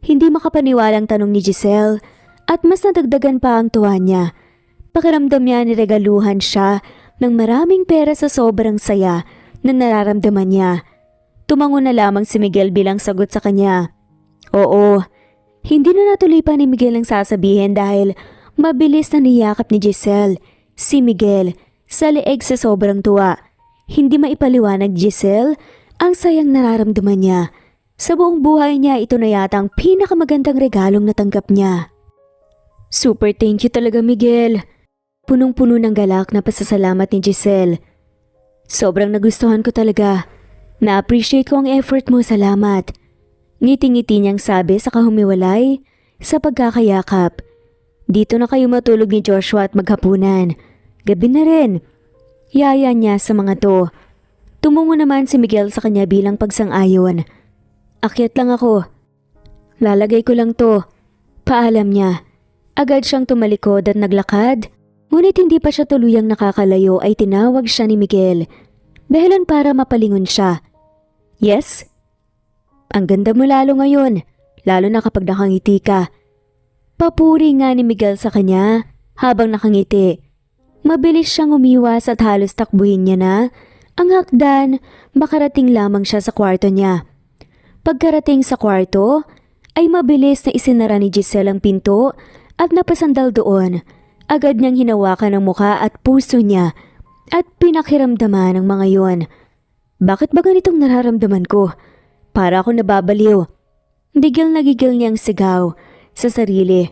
Hindi makapaniwalang tanong ni Giselle at mas nadagdagan pa ang tuwa niya. Pakiramdam niya niregaluhan siya ng maraming pera sa sobrang saya na nararamdaman niya. Tumango na lamang si Miguel bilang sagot sa kanya. Oo, hindi na natuloy pa ni Miguel ang sasabihin dahil mabilis na niyakap ni Giselle si Miguel sa leeg sa sobrang tuwa. Hindi maipaliwanag Giselle ang sayang nararamdaman niya. Sa buong buhay niya, ito na yata ang pinakamagandang regalong natanggap niya. Super thank you talaga, Miguel. Punong-puno ng galak na pasasalamat ni Giselle. Sobrang nagustuhan ko talaga. Na-appreciate ko ang effort mo, salamat. Ngiti-ngiti niyang sabi sa kahumiwalay sa pagkakayakap. Dito na kayo matulog ni Joshua at maghapunan. Gabi na rin. Yaya niya sa mga to. Tumungo naman si Miguel sa kanya bilang pagsang-ayon. Akyat lang ako. Lalagay ko lang to. Paalam niya. Agad siyang tumalikod at naglakad. Ngunit hindi pa siya tuluyang nakakalayo ay tinawag siya ni Miguel. Dahilan para mapalingon siya. Yes? Ang ganda mo lalo ngayon, lalo na kapag nakangiti ka. Papuri nga ni Miguel sa kanya habang nakangiti. Mabilis siyang umiwas at halos takbuhin niya na ang hakdan makarating lamang siya sa kwarto niya. Pagkarating sa kwarto, ay mabilis na isinara ni Giselle ang pinto at napasandal doon. Agad niyang hinawakan ang muka at puso niya at pinakiramdaman ang mga yon. Bakit ba ganitong nararamdaman ko? Para ako nababaliw. Gigil na gigil niyang sigaw sa sarili.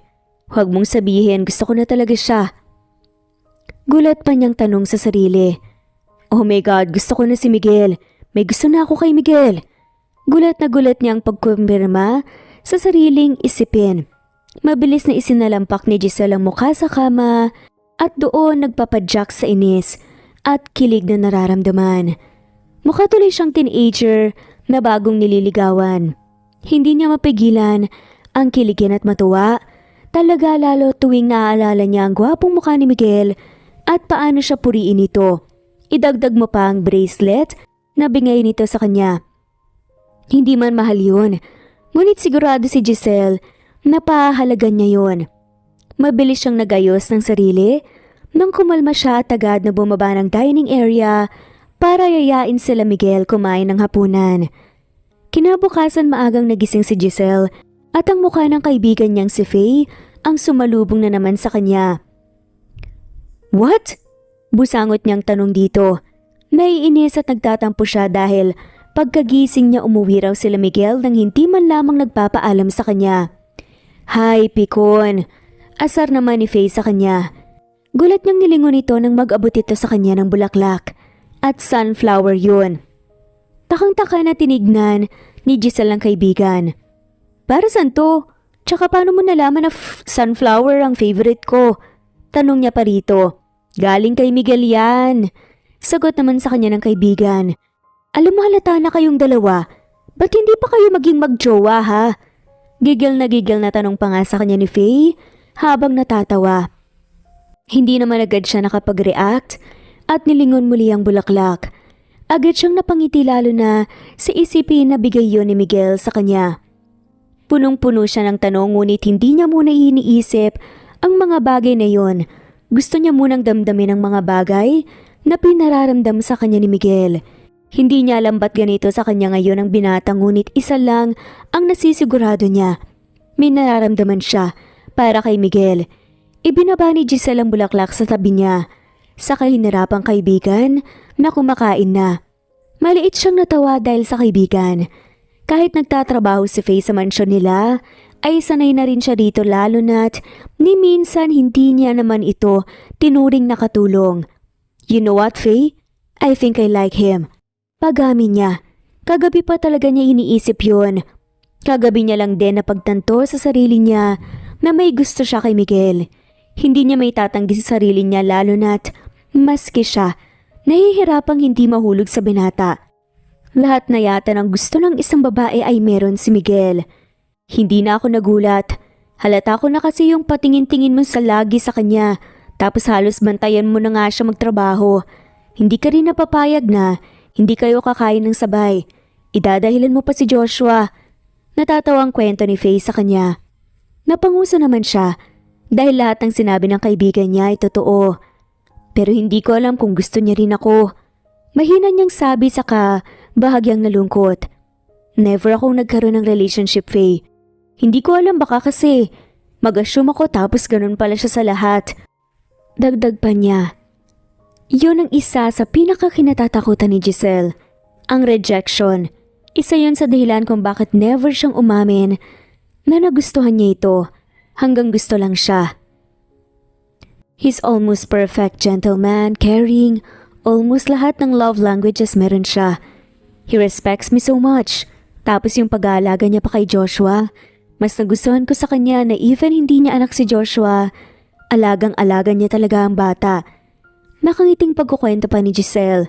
Huwag mong sabihin, gusto ko na talaga siya. Gulat pa niyang tanong sa sarili. Oh my God, gusto ko na si Miguel. May gusto na ako kay Miguel. Gulat na gulat niyang pagkumpirma sa sariling isipin. Mabilis na isinalampak ni Giselle ang mukha sa kama at doon nagpapadyak sa inis at kilig na nararamdaman. Mukha tuloy siyang teenager na bagong nililigawan. Hindi niya mapigilan ang kiligin at matuwa. Talaga lalo tuwing naaalala niya ang gwapong mukha ni Miguel at paano siya puriin ito. Idagdag mo pa ang bracelet na bigay nito sa kanya. Hindi man mahal yun, ngunit sigurado si Giselle na pahahalagan niya yun. Mabilis siyang nagayos ng sarili nang kumalma siya at agad na bumaba ng dining area para yayain sila Miguel kumain ng hapunan. Kinabukasan maagang nagising si Giselle at ang mukha ng kaibigan niyang si Faye ang sumalubong na naman sa kanya. What? Busangot niyang tanong dito. Naiinis at nagtatampo siya dahil pagkagising niya umuwi raw sila Miguel nang hindi man lamang nagpapaalam sa kanya. Hay, pikon. Asar naman ni Faye sa kanya. Gulat niyang nilingon ito nang mag-abot ito sa kanya ng bulaklak. At sunflower yun. Takang-taka na tinignan ni Giselle ang kaibigan. Para saan to? Tsaka paano mo nalaman na sunflower ang favorite ko? Tanong niya pa rito. Galing kay Miguel yan. Sagot naman sa kanya ng kaibigan. Alam mo halata na kayong dalawa. Ba't hindi pa kayo maging magjowa ha? Gigil na tanong pa nga sa kanya ni Faye habang natatawa. Hindi naman agad siya nakapag-react at nilingon muli ang bulaklak. Agad siyang napangiti lalo na sa isipin na bigay yun ni Miguel sa kanya. Punong-puno siya ng tanong ngunit hindi niya muna iniisip ang mga bagay na yon. Gusto niya munang damdamin ang mga bagay na pinararamdam sa kanya ni Miguel. Hindi niya alam ba't ganito sa kanya ngayon ang binata ngunit isa lang ang nasisigurado niya. May nararamdaman siya para kay Miguel. Ibinaba ni Giselle ang bulaklak sa tabi niya. Sa kahinarapang kaibigan na kumakain na. Maliit siyang natawa dahil sa kaibigan. Kahit nagtatrabaho si Faye sa mansyon nila, ay sanay na rin siya dito lalo na't ni minsan hindi niya naman ito tinuring na katulong. You know what, Faye? I think I like him. Pagami niya. Kagabi pa talaga niya iniisip yun. Kagabi niya lang din napagtanto sa sarili niya na may gusto siya kay Miguel. Hindi niya may tatanggi sa sarili niya lalo na't maski siya, nahihirapang hindi mahulog sa binata. Lahat na yata ng gusto ng isang babae ay meron si Miguel. Hindi na ako nagulat. Halata ko na kasi yung patingin-tingin mo sa lagi sa kanya. Tapos halos bantayan mo na nga siya magtrabaho. Hindi ka rin napapayag na hindi kayo kakain ng sabay. Idadahilan mo pa si Joshua. Natatawa ang kwento ni Faye sa kanya. Napanguso naman siya dahil lahat ng sinabi ng kaibigan niya ay totoo. Pero hindi ko alam kung gusto niya rin ako. Mahina niyang sabi saka bahagyang nalungkot. Never akong nagkaroon ng relationship, Faye. Hindi ko alam baka kasi mag-assume ako tapos ganun pala siya sa lahat. Dagdag pa niya. Yun ang isa sa pinakakinatatakutan ni Giselle. Ang rejection. Isa yun sa dahilan kung bakit never siyang umamin na nagustuhan niya ito hanggang gusto lang siya. He's almost perfect gentleman, caring, almost lahat ng love languages meron siya. He respects me so much. Tapos yung pag-aalaga niya pa kay Joshua, mas nagustuhan ko sa kanya na even hindi niya anak si Joshua, alagang-alaga niya talaga ang bata. Nakangiting pagkukwento pa ni Giselle.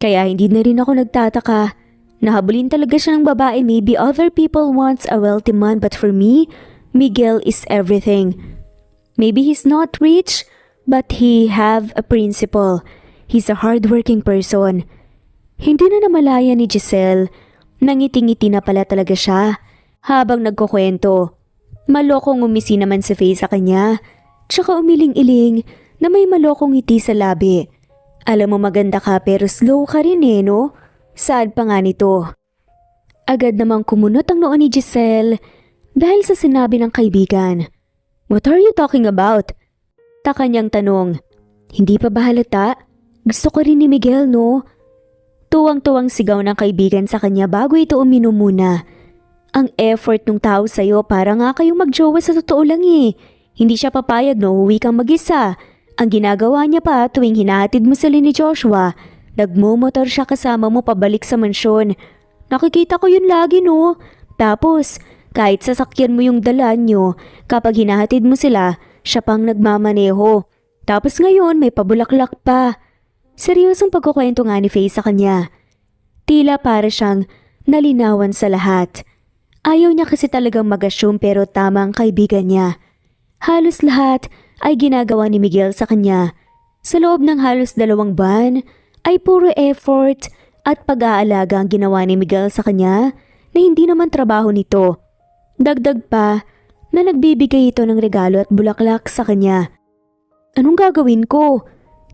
Kaya hindi na rin ako nagtataka. Nahabulin talaga siya ng babae. Maybe other people wants a wealthy man but for me, Miguel is everything. Maybe he's not rich, But he have a principle. He's a hardworking person. Hindi na namalaya ni Giselle. Nangiti-ngiti na pala talaga siya habang nagkukwento. Malokong umisi naman si Faye sa kanya. Tsaka umiling-iling na may malokong ngiti sa labi. Alam mo maganda ka pero slow ka rin no? Saan pa nga nito? Agad namang kumunot ang noo ni Giselle dahil sa sinabi ng kaibigan. What are you talking about? Taka niyang tanong. Hindi pa ba halata? Gusto ko rin ni Miguel no? Tuwang-tuwang sigaw ng kaibigan sa kanya bago ito uminom muna. Ang effort ng tao sa'yo para nga kayong magjowa sa totoo lang Hindi siya papayag na uwi kang mag-isa. Ang ginagawa niya pa tuwing hinahatid mo sila ni Joshua, nagmomotor siya kasama mo pabalik sa mansyon. Nakikita ko yun lagi no. Tapos, kahit sasakyan mo yung dala nyo, kapag hinahatid mo sila, siya pang nagmamaneho. Tapos ngayon may pabulaklak pa. Seryosong pagkukwento nga ni Faye sa kanya. Tila para siyang nalinawan sa lahat. Ayaw niya kasi talagang mag-assume pero tama ang kaibigan niya. Halos lahat ay ginagawa ni Miguel sa kanya. Sa loob ng halos 2 buwan ay puro effort at pag-aalaga ang ginawa ni Miguel sa kanya na hindi naman trabaho nito. Dagdag pa na nagbibigay ito ng regalo at bulaklak sa kanya. Anong gagawin ko?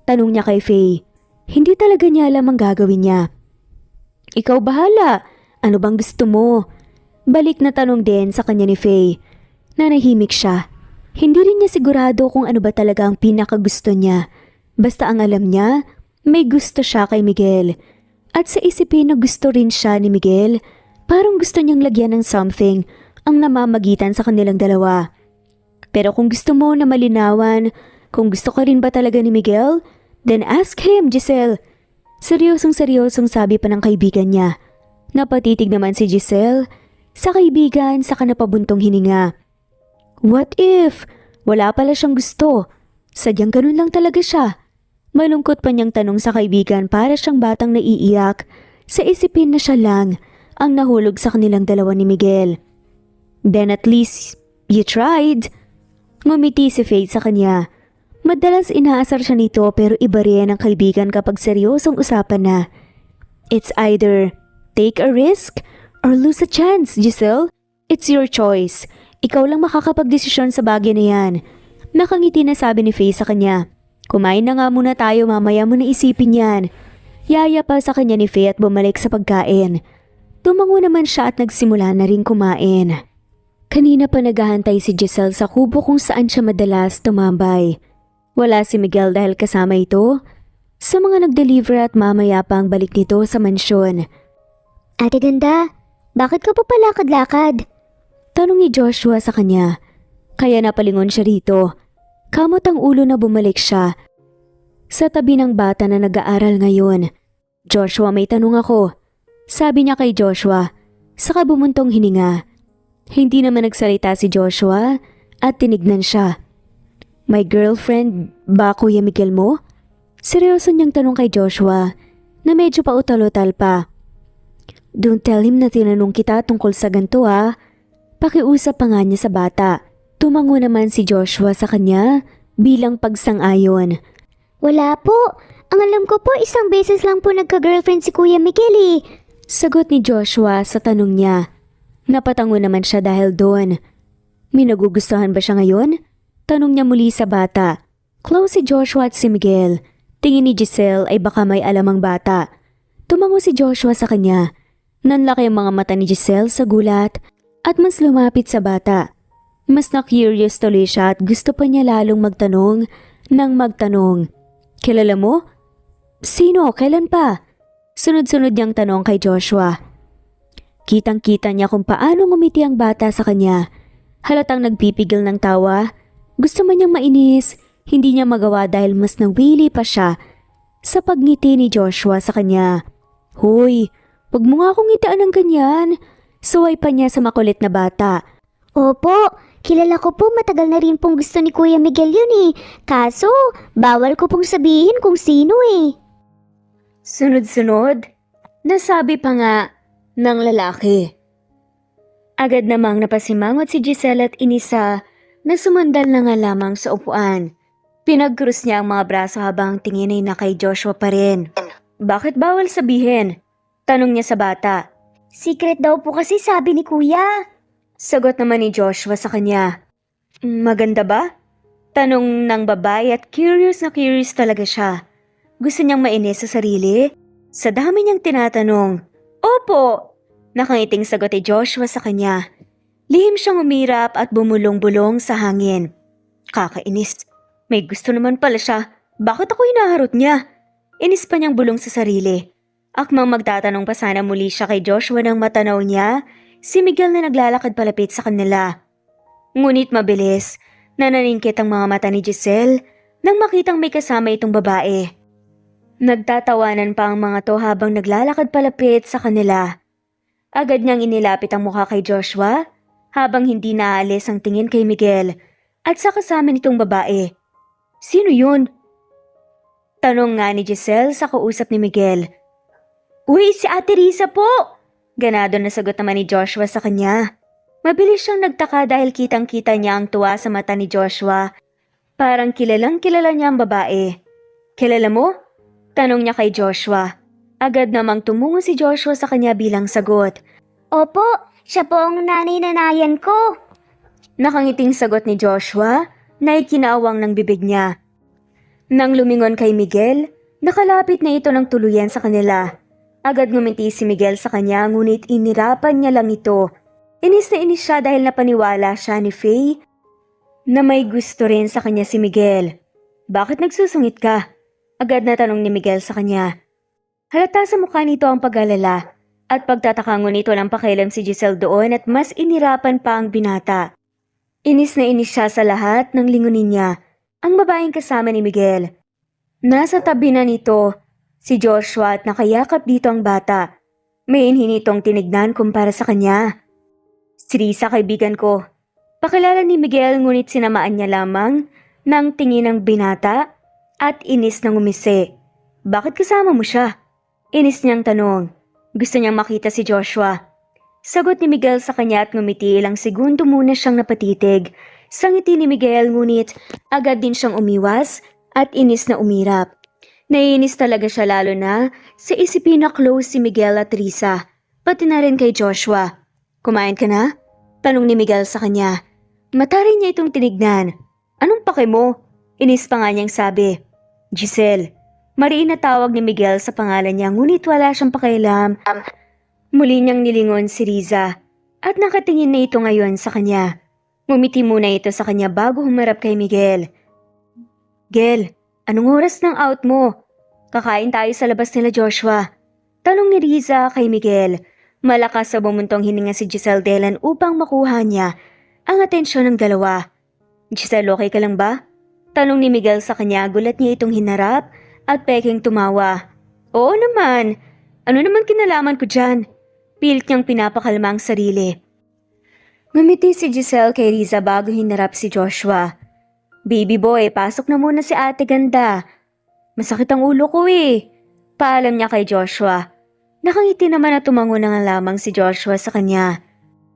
Tanong niya kay Faye. Hindi talaga niya alam ang gagawin niya. Ikaw bahala. Ano bang gusto mo? Balik na tanong din sa kanya ni Faye. Nanahimik siya. Hindi rin niya sigurado kung ano ba talaga ang pinakagusto niya. Basta ang alam niya, may gusto siya kay Miguel. At sa isipin na gusto rin siya ni Miguel, parang gusto niyang lagyan ng something ang namamagitan sa kanilang dalawa. Pero kung gusto mo na malinawan, kung gusto ka rin ba talaga ni Miguel, then ask him, Giselle. Seryosong sabi pa ng kaibigan niya. Napatitig naman si Giselle sa kaibigan sa kanapabuntong hininga. What if? Wala pala siyang gusto. Sadyang ganun lang talaga siya. Malungkot pa niyang tanong sa kaibigan para siyang batang naiiyak sa isipin na siya lang ang nahulog sa kanilang dalawa ni Miguel. Then at least, you tried. Ngumiti si Faye sa kanya. Madalas inaasar siya nito pero iba rin ang kaibigan kapag seryosong usapan na. It's either take a risk or lose a chance, Giselle. It's your choice. Ikaw lang makakapagdesisyon sa bagay na yan. Nakangiti na sabi ni Faye sa kanya. Kumain na nga muna tayo, mamaya mo na isipin yan. Yaya pa sa kanya ni Faye at bumalik sa pagkain. Tumango naman siya at nagsimula na rin kumain. Kanina pa naghahantay si Giselle sa kubo kung saan siya madalas tumambay. Wala si Miguel dahil kasama ito sa mga nag-deliver at mamaya pa ang balik nito sa mansyon. Ate ganda, bakit ka pa palakad-lakad? Tanong ni Joshua sa kanya. Kaya napalingon siya rito. Kamot ang ulo na bumalik siya. Sa tabi ng bata na nag-aaral ngayon. Joshua, may tanong ako. Sabi niya kay Joshua, saka bumuntong hininga. Hindi naman nagsalita si Joshua at tinignan siya. My girlfriend ba Kuya Miguel mo? Seryoso niyang tanong kay Joshua na medyo pautal-utal pa. Don't tell him na tinanong kita tungkol sa ganito Pakiusap pa nga niya sa bata. Tumango naman si Joshua sa kanya bilang pagsang-ayon. Wala po. Ang alam ko po 1 beses lang po nagka-girlfriend si Kuya Miguel Sagot ni Joshua sa tanong niya. Napatango naman siya dahil doon. May nagugustuhan ba siya ngayon? Tanong niya muli sa bata. Close si Joshua at si Miguel. Tingin ni Giselle ay baka may alam ang bata. Tumango si Joshua sa kanya. Nanlaki ang mga mata ni Giselle sa gulat at mas lumapit sa bata. Mas na-curious tuloy siya at gusto pa niya lalong magtanong nang magtanong. Kilala mo? Sino? Kailan pa? Sunod-sunod niyang tanong kay Joshua. Kitang-kita niya kung paano ngumiti ang bata sa kanya. Halatang nagpipigil ng tawa. Gusto man niyang mainis, hindi niya magawa dahil mas nawili pa siya sa pagngiti ni Joshua sa kanya. Hoy, wag mo nga akong ngitaan ng ganyan. Suway pa niya sa makulit na bata. Opo, kilala ko po matagal na rin pong gusto ni Kuya Miguel yun Kaso, bawal ko pong sabihin kung sino Sunod-sunod, nasabi pa nga ng lalaki. Agad namang napasimangot si Giselle at inisa na sumandal na nga lamang sa upuan. Pinagkrus niya ang mga braso habang tingin ay na kay Joshua pa rin. Bakit bawal sabihin? Tanong niya sa bata. Secret daw po kasi sabi ni kuya. Sagot naman ni Joshua sa kanya. Maganda ba? Tanong ng babae at curious na curious talaga siya. Gusto niyang mainis sa sarili? Sa dami niyang tinatanong. Opo! Nakangiting sagot ni Joshua sa kanya. Lihim siyang umirap at bumulong-bulong sa hangin. Kakainis. May gusto naman pala siya. Bakit ako hinaharot niya? Inis pa niyang bulong sa sarili. Akmang magtatanong pa sana muli siya kay Joshua nang matanaw niya, si Miguel na naglalakad palapit sa kanila. Ngunit mabilis, nananingkit ang mga mata ni Giselle nang makitang may kasama itong babae. Nagtatawanan pa ang mga to habang naglalakad palapit sa kanila. Agad niyang inilapit ang mukha kay Joshua habang hindi naalis ang tingin kay Miguel at sa kasama nitong babae. Sino yun? Tanong nga ni Giselle sa kausap ni Miguel. Uy, si Ate Risa po! Ganado na sagot naman ni Joshua sa kanya. Mabilis siyang nagtaka dahil kitang-kita niya ang tuwa sa mata ni Joshua. Parang kilalang-kilala niya ang babae. Kilala mo? Tanong niya kay Joshua. Agad namang tumungo si Joshua sa kanya bilang sagot. Opo, siya po ang nanay-nanayan ko. Nakangiting sagot ni Joshua na ikinawang ng bibig niya. Nang lumingon kay Miguel, nakalapit na ito ng tuluyan sa kanila. Agad ngumiti si Miguel sa kanya ngunit inirapan niya lang ito. Inis na inis siya dahil napaniwala siya ni Faye na may gusto rin sa kanya si Miguel. Bakit nagsusungit ka? Agad na tanong ni Miguel sa kanya. Halata sa mukha nito ang pag-alala at pagtataka ngunit walang pakialam si Giselle doon at mas inirapan pa ang binata. Inis na inis siya sa lahat ng lingunin niya, ang babaeng kasama ni Miguel. Nasa tabi na nito si Joshua at nakayakap dito ang bata. May inhinitong tinignan kumpara sa kanya. Si Risa, kaibigan ko. Pakilala ni Miguel ngunit sinamaan niya lamang ng tingin ng binata at inis ng umisi. Bakit kasama mo siya? Inis niyang tanong. Gusto niyang makita si Joshua. Sagot ni Miguel sa kanya at ngumiti, ilang segundo muna siyang napatitig. Sa ngiti ni Miguel ngunit agad din siyang umiwas at inis na umirap. Naiinis talaga siya lalo na sa isipin na close si Miguel at Risa, pati na rin kay Joshua. Kumain ka na? Tanong ni Miguel sa kanya. Mata rin niya itong tinignan. Anong pake mo? Inis pa nga niyang sabi. Giselle. Mariin na tawag ni Miguel sa pangalan niya ngunit wala siyang pakialam. Muli niyang nilingon si Riza at nakatingin na ito ngayon sa kanya. Ngumiti muna ito sa kanya bago humarap kay Miguel. Gel, anong oras ng out mo? Kakain tayo sa labas nila Joshua. Tanong ni Riza kay Miguel. Malakas sa bumuntong hininga si Giselle Delan upang makuha niya ang atensyon ng dalawa. Giselle, okay ka lang ba? Tanong ni Miguel sa kanya, gulat niya itong hinarap at peking tumawa. Oo naman. Ano naman kinalaman ko dyan? Pilit niyang pinapakalma ang sarili. Ngumiti si Giselle kay Riza bago hinarap si Joshua. Baby boy, pasok na muna si ate ganda. Masakit ang ulo ko eh. Paalam niya kay Joshua. Nakangiti naman at tumango na nga lamang si Joshua sa kanya.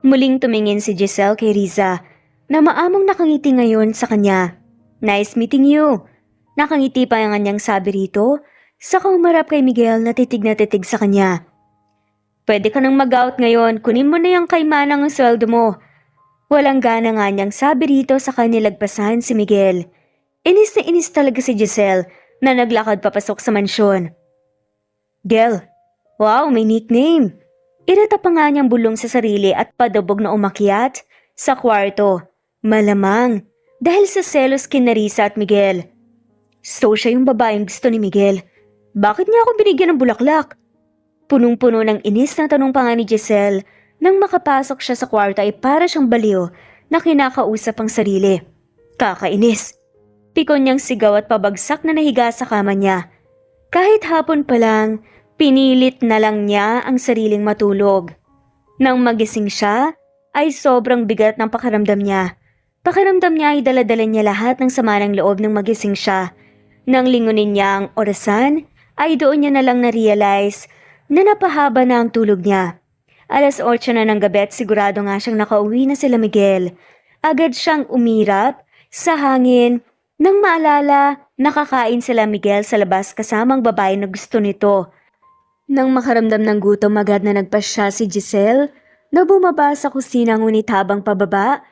Muling tumingin si Giselle kay Riza na maamong nakangiti ngayon sa kanya. Nice meeting you. Nakangiti pa ang kanyang sabi rito, saka humarap kay Miguel na titig sa kanya. Pwede ka nang mag-out ngayon, kunin mo na yung kaymanang ang sweldo mo. Walang gana nga niyang sabi rito sa kanilagpasan si Miguel. Inis na inis talaga si Giselle na naglakad papasok sa mansyon. Gel, wow, may nickname. Irata pa nga niyang bulong sa sarili at padabog na umakyat sa kwarto. Malamang dahil sa selos kina Risa at Miguel. So siya yung babaeng gusto ni Miguel. Bakit niya ako binigyan ng bulaklak? Punong-puno ng inis na tanong pa nga ni Giselle. Nang makapasok siya sa kwarto ay para siyang baliw na kinakausap ang sarili. Kakainis. Pikon niyang sigaw at pabagsak na nahiga sa kama niya. Kahit hapon pa lang, pinilit na lang niya ang sariling matulog. Nang magising siya, ay sobrang bigat ng pakiramdam niya. Pakiramdam niya ay daladala niya lahat ng sama ng loob nang magising siya. Nang lingunin niya ang orasan, ay doon niya na lang na-realize na napahaba na ang tulog niya. 8:00 na ng gabi at sigurado nga siyang nakauwi na sila Miguel. Agad siyang umirap sa hangin Nang maalala, nakakain sila Miguel sa labas kasamang babae na gusto nito. Nang makaramdam ng gutom agad na nagpasya si Giselle na bumaba sa kusina ngunit habang pababa,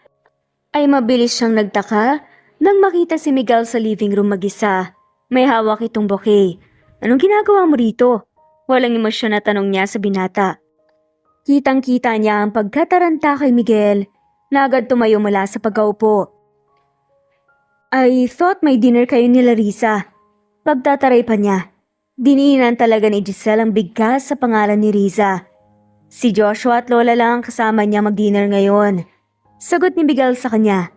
ay mabilis siyang nagtaka nang makita si Miguel sa living room mag-isa. May hawak itong bouquet. Anong ginagawa mo rito? Walang emosyon na tanong niya sa binata. Kitang-kita niya ang pagkataranta kay Miguel na agad tumayo mula sa pagkaupo. I thought may dinner kayo ni Larissa. Pagtataray pa niya. Diniinan talaga ni Giselle ang bigkas sa pangalan ni Riza. Si Joshua at Lola lang ang kasama niya mag-dinner ngayon. Sagot ni Miguel sa kanya.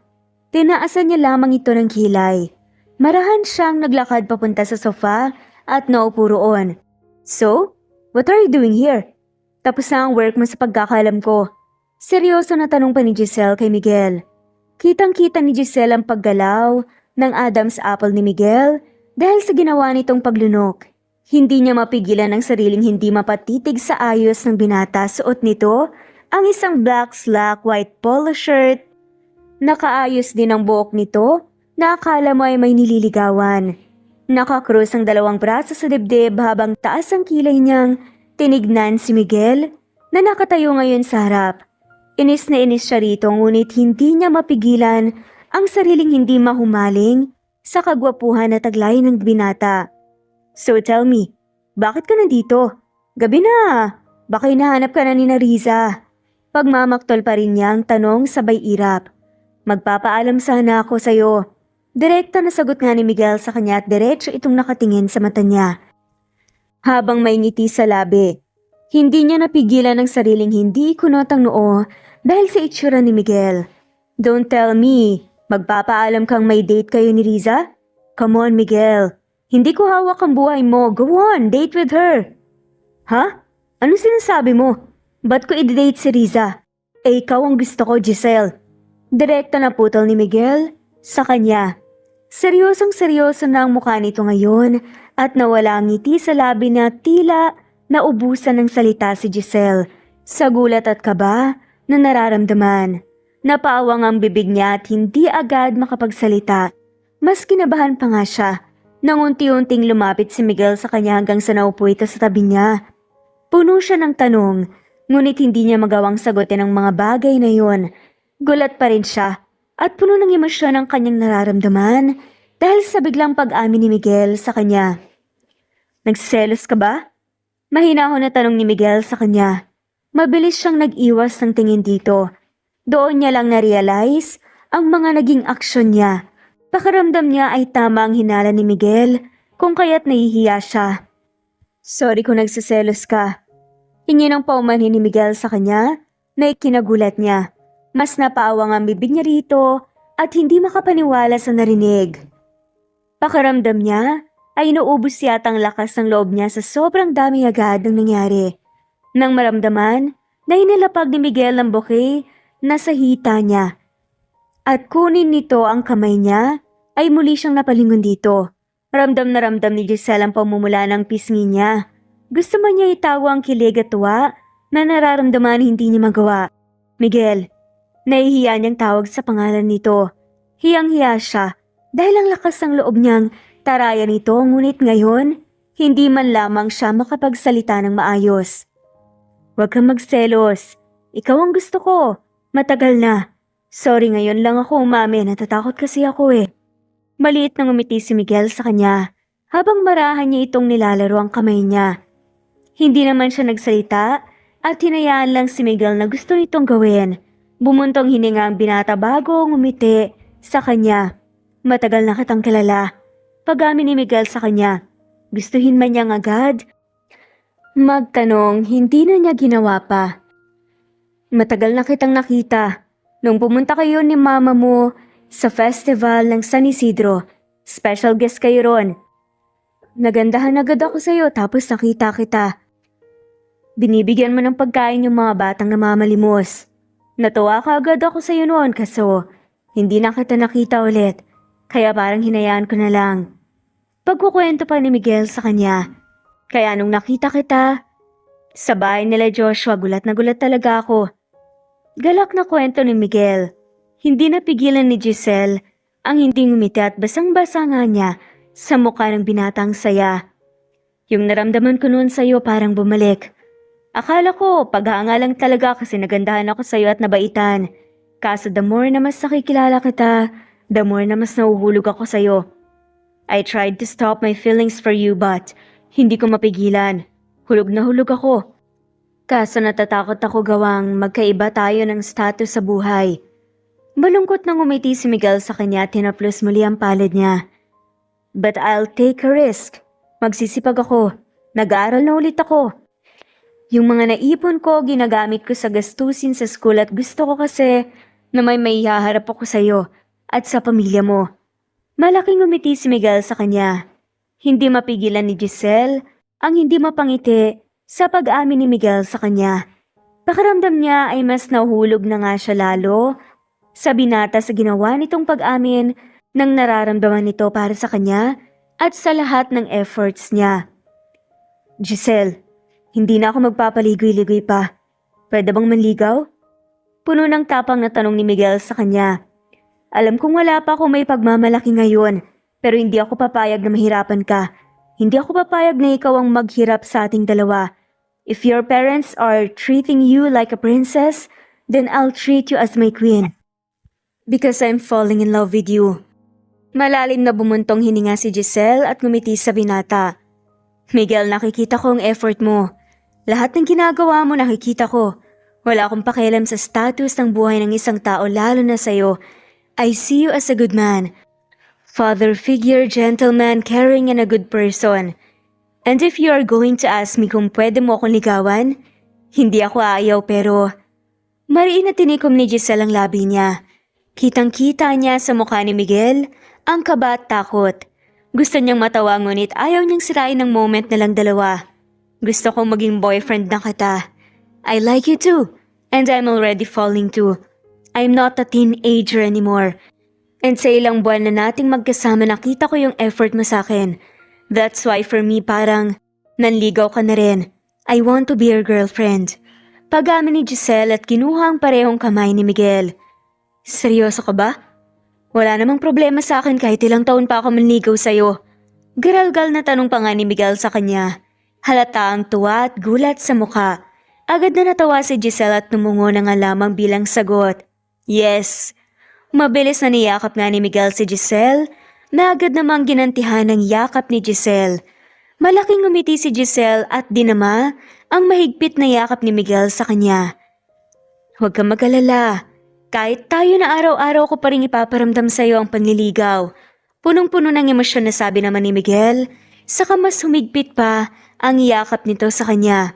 Tinaasan niya lamang ito ng kilay. Marahan siyang naglakad papunta sa sofa at naupo roon. So, what are you doing here? Tapos na ang work mo sa pagkakalam ko. Seryoso na tanong pa ni Giselle kay Miguel. Kitang-kita ni Giselle ang paggalaw ng Adam's apple ni Miguel dahil sa ginawa nitong paglunok. Hindi niya mapigilan ang sariling hindi mapatitig sa ayos ng binata. Suot nito ang isang black slack white polo shirt. Nakaayos din ang buhok nito na akala mo ay may nililigawan. Nakakrus ang dalawang braso sa dibdib habang taas ang kilay niyang tinignan si Miguel na nakatayo ngayon sa harap. Inis na inis siya rito ngunit hindi niya mapigilan ang sariling hindi mahumaling sa kagwapuhan at taglay ng binata. So tell me, bakit ka nandito? Gabi na, baka hinahanap ka na ni Riza. Pagmamaktol pa rin niya ang tanong sabay irap. Magpapaalam sana ako sa'yo. Direkta na sagot nga ni Miguel sa kanya at diretso itong nakatingin sa mata niya. Habang may ngiti sa labi, hindi niya napigilan ang sariling hindi ikunot ang noo dahil sa itsura ni Miguel. Don't tell me, magpapaalam kang may date kayo ni Riza? Come on Miguel. Hindi ko hawak ang buhay mo. Go on, date with her. Ha? Anong sinasabi mo? Ba't ko i-date si Riza? Eh ikaw ang gusto ko, Giselle. Direkta na putol ni Miguel sa kanya. Seryosong seryoso na ang mukha nito ngayon at nawala ang ngiti sa labi na tila naubusan ng salita si Giselle. Sa gulat at kaba na nararamdaman. Napaawang ang bibig niya at hindi agad makapagsalita. Mas kinabahan pa nga siya. Nang unti-unting lumapit si Miguel sa kanya hanggang sa naupo ito sa tabi niya. Puno siya ng tanong, ngunit hindi niya magawang sagutin ang mga bagay na yun. Gulat pa rin siya at puno ng emosyon ang kanyang nararamdaman dahil sa biglang pag-amin ni Miguel sa kanya. Nagselos ka ba? Mahinahon na tanong ni Miguel sa kanya. Mabilis siyang nag-iwas ng tingin dito. Doon niya lang na-realize ang mga naging aksyon niya. Pakiramdam niya ay tama ang hinala ni Miguel kung kaya't nahihiya siya. Sorry kung nagsiselos ka. Hingi ng paumanhin ni Miguel sa kanya na ikinagulat niya. Mas napaawang ang bibig niya rito at hindi makapaniwala sa narinig. Pakiramdam niya ay inuubos yata ang lakas ng loob niya sa sobrang dami agad ng nangyari. Nang maramdaman na inilapag ni Miguel ang bouquet na sa hita niya. At kunin nito ang kamay niya, ay muli siyang napalingon dito. Ramdam na ramdam ni Giselle ang pamumula ng pisngi niya. Gusto man niya itawa ang kilig at tuwa na nararamdaman hindi niya magawa. Miguel, nahihiya niyang tawag sa pangalan nito. Hiyang-hiya siya dahil ang lakas ng loob niyang tarayan ito ngunit ngayon, hindi man lamang siya makapagsalita ng maayos. Huwag kang magselos. Ikaw ang gusto ko. Matagal na. Sorry ngayon lang ako umami, natatakot kasi ako eh. Maliit nang umiti si Miguel sa kanya habang marahan niya itong nilalaro ang kamay niya. Hindi naman siya nagsalita at hinayaan lang si Miguel na gusto nitong gawin. Bumuntong hininga ang binata bago umiti sa kanya. Matagal na kitang kilala. Pag-amin ni Miguel sa kanya. Gustuhin man niyang agad. Magtanong, hindi na niya ginawa pa. Matagal na kitang nakita. Nung pumunta kayo ni mama mo sa festival ng San Isidro, special guest kayo ron. Nagandahan agad ako sa'yo tapos nakita kita. Binibigyan mo ng pagkain yung mga batang namamalimos. Natuwa ka agad ako sa'yo noon kaso hindi na kita nakita ulit, kaya parang hinayaan ko na lang. Pagkukwento pa ni Miguel sa kanya, kaya nung nakita kita, sa bahay nila Joshua gulat na gulat talaga ako. Galak na kwento ni Miguel. Hindi napigilan ni Giselle Ang hindi ngumiti at basang-basa nga niya sa mukha ng binatang saya. Yung naramdaman ko noon sa'yo parang bumalik. Akala ko paghanga lang talaga kasi nagandahan ako sa'yo at nabaitan. Kaso the more na mas nakikilala kita, the more na mas nahuhulog ako sa'yo. I tried to stop my feelings for you but hindi ko mapigilan. Hulog na hulog ako. Kaso natatakot ako gawang magkaiba tayo ng status sa buhay. Malungkot nang umiti si Miguel sa kanya at tinaplos muli ang palad niya. But I'll take a risk. Magsisipag ako. Nag-aaral na ulit ako. Yung mga naipon ko, ginagamit ko sa gastusin sa school at gusto ko kasi na may maihaharap ako sa'yo at sa pamilya mo. Malaking umiti si Miguel sa kanya. Hindi mapigilan ni Giselle ang hindi mapangiti sa pag-amin ni Miguel sa kanya. Pakiramdam niya ay mas nahuhulog na nga siya lalo sa binata sa ginawa nitong pag-amin ng nararamdaman nito para sa kanya at sa lahat ng efforts niya. Giselle, hindi na ako magpapaligoy-ligoy pa. Pwede bang manligaw? Puno ng tapang na tanong ni Miguel sa kanya. Alam kong wala pa akong may pagmamalaki ngayon, pero hindi ako papayag na mahirapan ka. Hindi ako papayag na ikaw ang maghirap sa ating dalawa. If your parents are treating you like a princess, then I'll treat you as my queen. Because I'm falling in love with you. Malalim na bumuntong hininga si Giselle at ngumiti sa binata. Miguel, nakikita ko ang effort mo. Lahat ng ginagawa mo nakikita ko. Wala akong pakialam sa status ng buhay ng isang tao lalo na sa'yo. I see you as a good man. Father figure, gentleman, caring and a good person. And if you are going to ask me kung pwede mo akong ligawan, hindi ako aayaw pero... Mariin na tinikom ni Giselle ang labi niya. Kitang-kita niya sa mukha ni Miguel ang kaba at takot. Gusto niyang matawa ngunit ayaw niyang sirain ng moment na lang dalawa. Gusto kong maging boyfriend na kita. I like you too, and I'm already falling too. I'm not a teenager anymore. And sa ilang buwan na nating magkasama nakita ko yung effort mo sa akin. That's why for me parang nanligaw ka na rin. I want to be your girlfriend. Pag-amin ni Giselle at kinuha ang parehong kamay ni Miguel. Seryoso ka ba? Wala namang problema sa akin kahit ilang taon pa ako manligaw sa'yo. Garalgal na tanong pa nga ni Miguel sa kanya. Halata ang tuwa at gulat sa mukha. Agad na natawa si Giselle at tumungo na nga lamang bilang sagot. Yes. Mabilis na niyakap nga ni Miguel si Giselle na agad namang ginantihan ng yakap ni Giselle. Malaking umiti si Giselle at dinama ang mahigpit na yakap ni Miguel sa kanya. Huwag kang mag-alala. Kahit tayo na araw-araw ko pa rin ipaparamdam sa iyo ang panliligaw. Punong-puno ng emosyon na sabi naman ni Miguel, saka mas humigpit pa ang yakap nito sa kanya.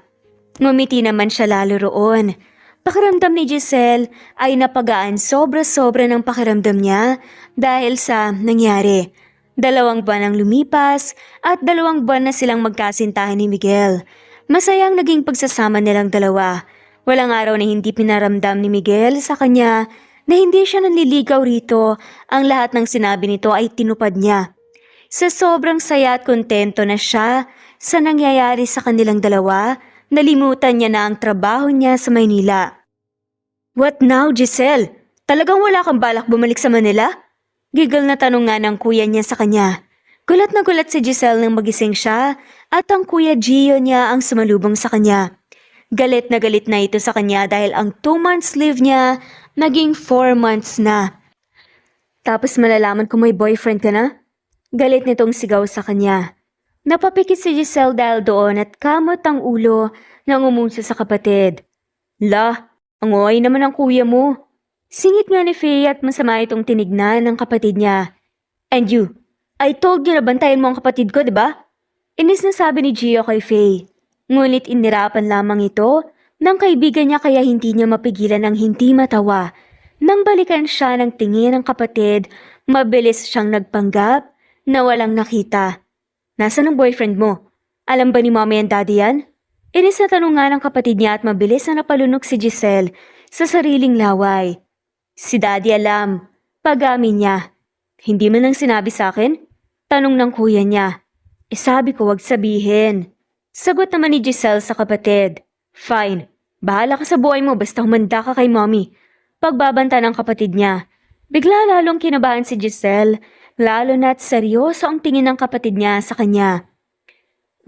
Ngumiti naman siya lalo roon. Pakiramdam ni Giselle ay napagaan sobra-sobra ng pakiramdam niya dahil sa nangyari. 2 buwan ang lumipas at 2 buwan na silang magkasintahan ni Miguel. Masayang naging pagsasama nilang dalawa. Walang araw na hindi pinaramdam ni Miguel sa kanya na hindi siya nanliligaw rito. Ang lahat ng sinabi nito ay tinupad niya. Sa sobrang saya at kontento na siya sa nangyayari sa kanilang dalawa, nalimutan niya na ang trabaho niya sa Maynila. What now, Giselle? Talagang wala kang balak bumalik sa Manila? Gigil na tanong nga ng kuya niya sa kanya. Gulat na gulat si Giselle nang magising siya at ang kuya Gio niya ang sumalubong sa kanya. Galit na ito sa kanya dahil ang 2 months leave niya naging 4 months na. Tapos malalaman kung may boyfriend ka na? Galit nitong sigaw sa kanya. Napapikit si Giselle dahil doon at kamot ang ulo nang umuso sa kapatid. La, ang uway naman ang kuya mo. Singit nga ni Faye at masama itong tinignan ng kapatid niya. And you, I told you na bantayan mo ang kapatid ko, diba? Inis na sabi ni Gio kay Faye. Ngunit inirapan lamang ito ng kaibigan niya kaya hindi niya mapigilan ang hindi matawa. Nang balikan siya ng tingin ng kapatid, mabilis siyang nagpanggap na walang nakita. Nasaan ang boyfriend mo? Alam ba ni mommy and daddy yan? Inis na tanong nga ng kapatid niya at mabilis na napalunok si Giselle sa sariling laway. Si daddy alam. Pag-amin niya. Hindi man lang sinabi sa akin? Tanong ng kuya niya. Sabi ko wag sabihin. Sagot naman ni Giselle sa kapatid. Fine, bahala ka sa buhay mo basta humanda ka kay mommy. Pagbabanta ng kapatid niya. Bigla lalong kinabahan si Giselle, lalo na't seryoso ang tingin ng kapatid niya sa kanya.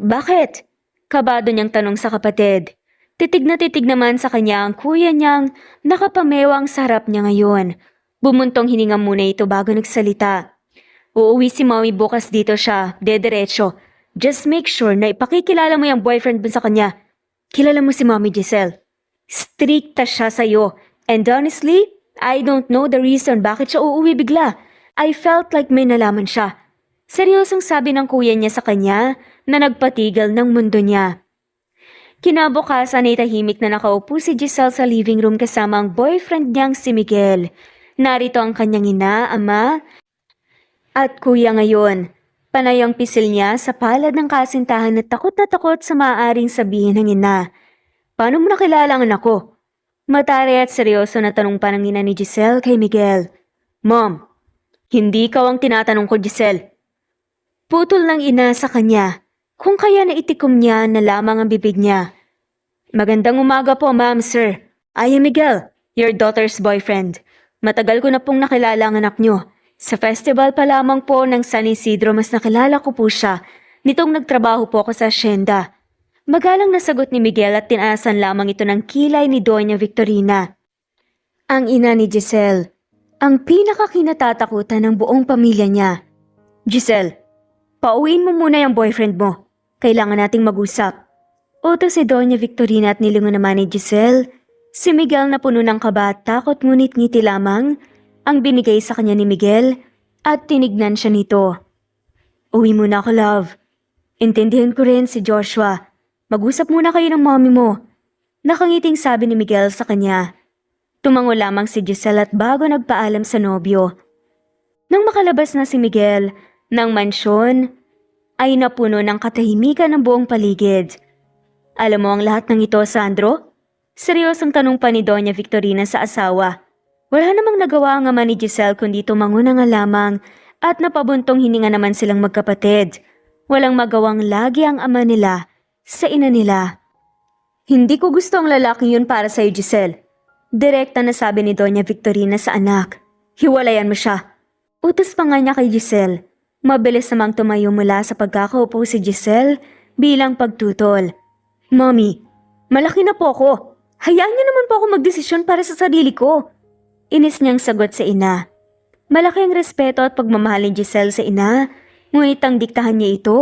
Bakit? Kabado niyang tanong sa kapatid. Titig na titig naman sa kanya ang kuya niyang nakapamewang sa harap niya ngayon. Bumuntong hininga muna ito bago nagsalita. Uuwi si Mommy bukas dito siya, dederecho. Just make sure na ipakikilala mo yung boyfriend mo sa kanya. Kilala mo si Mommy Giselle. Stricta siya sa'yo. And honestly, I don't know the reason bakit siya uuwi bigla. I felt like may nalaman siya. Seryosong sabi ng kuya niya sa kanya na nagpatigil ng mundo niya. Kinabukasan ay tahimik na nakaupo si Giselle sa living room kasama ang boyfriend niyang si Miguel. Narito ang kanyang ina, ama, at kuya ngayon. Panay ang pisil niya sa palad ng kasintahan at takot na takot sa maaaring sabihin ng ina. Paano mo nakilala ang anak ko? Matari at seryoso na tanong pa ng ina ni Giselle kay Miguel. Mom, hindi ikaw ang tinatanong ko, Giselle. Putol ng ina sa kanya. Kung kaya na itikom niya na lamang ang bibig niya. Magandang umaga po, ma'am, sir. I am Miguel, your daughter's boyfriend. Matagal ko na pong nakilala ang anak niyo. Sa festival pa lamang po ng San Isidro mas nakilala ko po siya. Nitong nagtrabaho po ako sa asyenda. Magalang nasagot ni Miguel at tinaasan lamang ito ng kilay ni Doña Victorina. Ang ina ni Giselle, ang pinakakinatatakutan ng buong pamilya niya. Giselle, pauwiin mo muna yung boyfriend mo. Kailangan nating mag-usap. Utos si Doña Victorina at nilingon naman ni Giselle. Si Miguel na puno ng kaba at takot ngunit ngiti lamang ang binigay sa kanya ni Miguel at tinignan siya nito. Uwi muna ako, love. Intindihan ko rin si Joshua. Mag-usap muna kayo ng mommy mo. Nakangiting sabi ni Miguel sa kanya. Tumango lamang si Giselle at bago nagpaalam sa nobyo. Nang makalabas na si Miguel ng mansyon, ay napuno ng katahimikan ng buong paligid. Alam mo ang lahat ng ito, Sandro? Seryosong tanong pa ni Doña Victorina sa asawa. Wala namang nagawa ang ama ni Giselle kundi tumango na nga lamang at napabuntong hininga naman silang magkapatid. Walang magawang lagi ang ama nila sa ina nila. Hindi ko gusto ang lalaking yun para sa'yo, Giselle. Direkta na sabi ni Doña Victorina sa anak. Hiwalayan mo siya. Utos pa nga niya kay Giselle. Mabilis namang tumayo mula sa pagkakaupo si Giselle bilang pagtutol. Mommy, malaki na po ako. Hayaan niyo naman po ako magdesisyon para sa sarili ko. Inis niyang sagot sa ina. Malaki ang respeto at pagmamahal ni Giselle sa ina, ngunit ang diktahan niya ito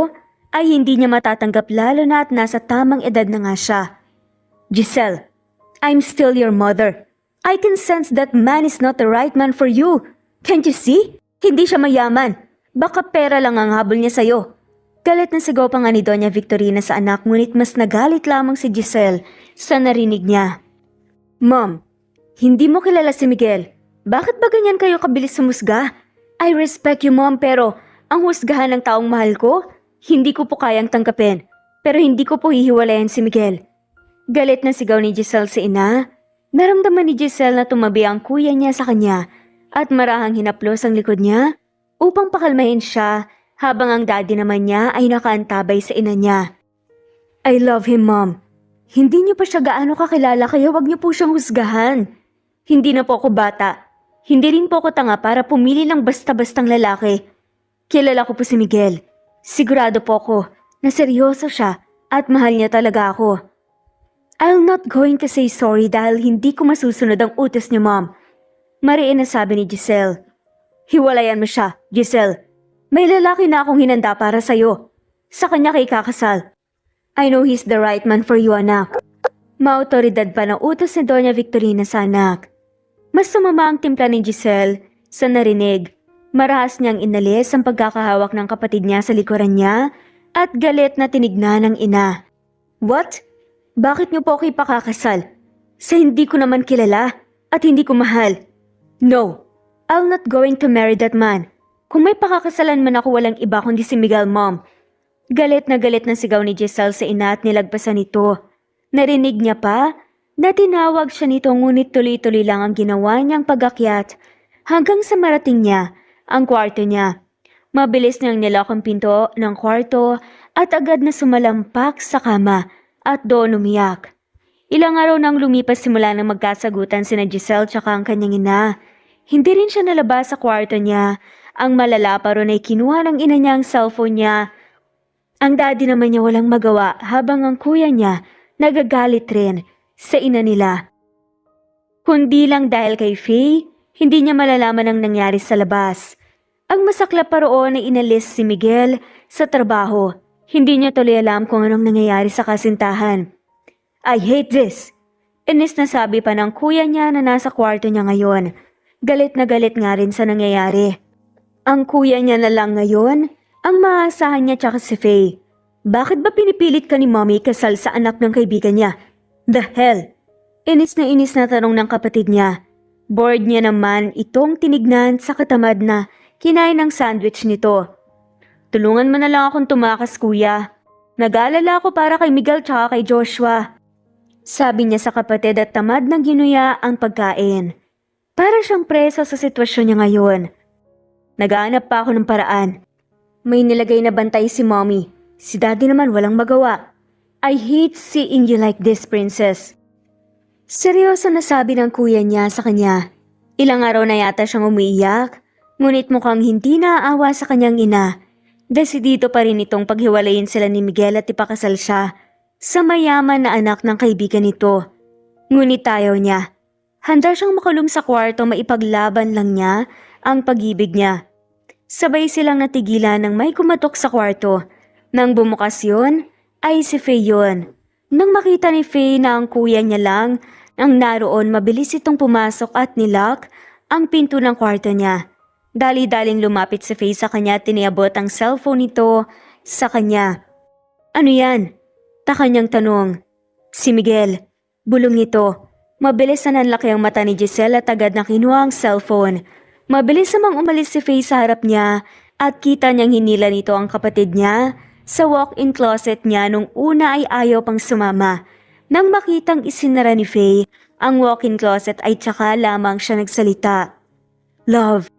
ay hindi niya matatanggap lalo na at nasa tamang edad na nga siya. Giselle, I'm still your mother. I can sense that man is not the right man for you. Can't you see? Hindi siya mayaman. Baka pera lang ang habol niya sa'yo. Galit na sigaw pa nga ni Doña Victorina sa anak ngunit mas nagalit lamang si Giselle sa narinig niya. Mom, hindi mo kilala si Miguel. Bakit ba ganyan kayo kabilis sumusga? I respect you, Mom, pero ang husgahan ng taong mahal ko, hindi ko po kayang tanggapin. Pero hindi ko po hihiwalayan si Miguel. Galit na sigaw ni Giselle sa ina. Naramdaman ni Giselle na tumabi ang kuya niya sa kanya at marahang hinaplos ang likod niya upang pakalmahin siya habang ang daddy naman niya ay nakaantabay sa ina niya. I love him, Mom. Hindi niyo pa siya gaano kakilala kaya wag niyo po siyang husgahan. Hindi na po ako bata. Hindi rin po ako tanga para pumili ng basta-bastang lalaki. Kilala ko po si Miguel. Sigurado po ako na seryoso siya at mahal niya talaga ako. I'm not going to say sorry dahil hindi ko masusunod ang utos niyo, Mom. Mariin na sabi ni Giselle. Hiwalayan mo siya, Giselle. May lalaki na akong hinanda para sa'yo. Sa kanya kay kakasal. I know he's the right man for you, anak. Maautoridad pa ng utos ni Doña Victorina sa anak. Mas sumama ang timpla ni Giselle sa narinig. Marahas niyang inalis ang pagkakahawak ng kapatid niya sa likuran niya at galit na tinignan ng ina. What? Bakit niyo po ako ipakakasal? Sa hindi ko naman kilala at hindi ko mahal. No, I'm not going to marry that man. Kung may pakakasalan man ako walang iba kundi si Miguel, Mom. Galit na sigaw ni Giselle sa ina at nilagpasan nito. Narinig niya pa na tinawag siya nito ngunit tuloy-tuloy lang ang ginawa niyang pag-akyat hanggang sa marating niya ang kwarto niya. Mabilis niyang nilak ang pinto ng kwarto at agad na sumalampak sa kama at doon umiyak. Ilang araw nang lumipas simula nang magkasagutan sina Giselle tsaka ang kanyang ina. Hindi rin siya nalabas sa kwarto niya. Ang malala pa ron ay kinuha ng ina niya ang cellphone niya. Ang daddy naman niya walang magawa habang ang kuya niya nagagalit rin sa ina nila. Kundi lang dahil kay Faye, hindi niya malalaman ang nangyari sa labas. Ang masaklap pa roon ay inalis si Miguel sa trabaho. Hindi niya tuloy alam kung anong nangyayari sa kasintahan. I hate this! Inis na sabi pa ng kuya niya na nasa kwarto niya ngayon. Galit na galit nga rin sa nangyayari. Ang kuya niya na lang ngayon ang maaasahan niya tsaka si Faye. Bakit ba pinipilit ka ni mommy kasal sa anak ng kaibigan niya? The hell! Inis na tanong ng kapatid niya. Bored niya naman itong tinignan sa katamad na kinain ng sandwich nito. Tulungan mo na lang akong tumakas kuya. Nag-aalala ako para kay Miguel tsaka kay Joshua. Sabi niya sa kapatid at tamad na ginuya ang pagkain. Para siyang preso sa sitwasyon niya ngayon. Naghahanap pa ako ng paraan. May nilagay na bantay si mommy. Si daddy naman walang magawa. I hate seeing you like this, princess. Seryoso na sabi ng kuya niya sa kanya. Ilang araw na yata siyang umiiyak, ngunit mukhang hindi naaawa sa kanyang ina. Desidido pa rin itong paghiwalayin sila ni Miguel at ipakasal siya sa mayaman na anak ng kaibigan nito. Ngunit ayaw niya. Handa siyang makulong sa kwarto maipaglaban lang niya ang pag-ibig niya. Sabay silang natigilan nang may kumatok sa kwarto. Nang bumukas yun, ay si Faye yun. Nang makita ni Faye na ang kuya niya lang ang naroon, mabilis itong pumasok at nilock ang pinto ng kwarto niya. Dali-daling lumapit si Faye sa kanya at tiniabot ang cellphone nito sa kanya. Ano yan? Taka niyang tanong. Si Miguel. Bulong nito. Mabilis na nanlaki ang mata ni Giselle at agad na kinuha ang cellphone. Mabilis namang umalis si Faye sa harap niya at kita niyang hinila nito ang kapatid niya sa walk-in closet niya nung una ay ayaw pang sumama. Nang makitang isinara ni Faye ang walk-in closet ay tsaka lamang siya nagsalita. Love,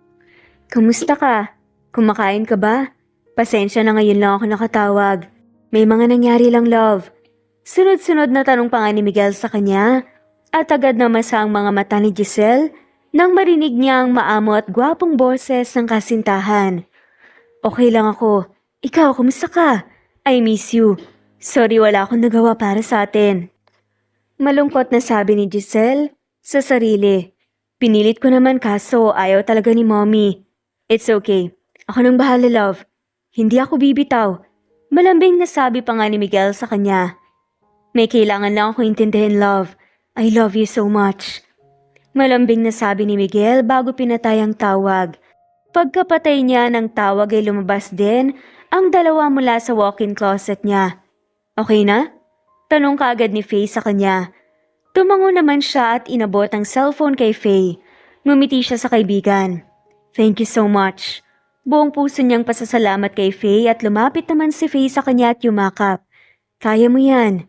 kamusta ka? Kumakain ka ba? Pasensya na ngayon lang ako nakatawag. May mga nangyari lang, love. Sunod-sunod na tanong pa nga ni Miguel sa kanya at agad na masa ang mga mata ni Giselle nang marinig niya ang maamo at gwapong boses ng kasintahan. Okay lang ako. Ikaw, kumusta ka? I miss you. Sorry wala akong nagawa para sa atin. Malungkot na sabi ni Giselle sa sarili. Pinilit ko naman kaso ayaw talaga ni mommy. It's okay. Ako nang bahala, love. Hindi ako bibitaw. Malambing na sabi pa nga ni Miguel sa kanya. May kailangan lang ako intindihin, love. I love you so much. Malambing na sabi ni Miguel bago pinatay ang tawag. Pagkapatay niya ng tawag ay lumabas din ang dalawa mula sa walk-in closet niya. Okay na? Tanong kaagad ni Faye sa kanya. Tumango naman siya at inabot ang cellphone kay Faye. Ngumiti siya sa kaibigan. Thank you so much. Buong puso niyang pasasalamat kay Faye at lumapit naman si Faye sa kanya at yumakap. Kaya mo yan.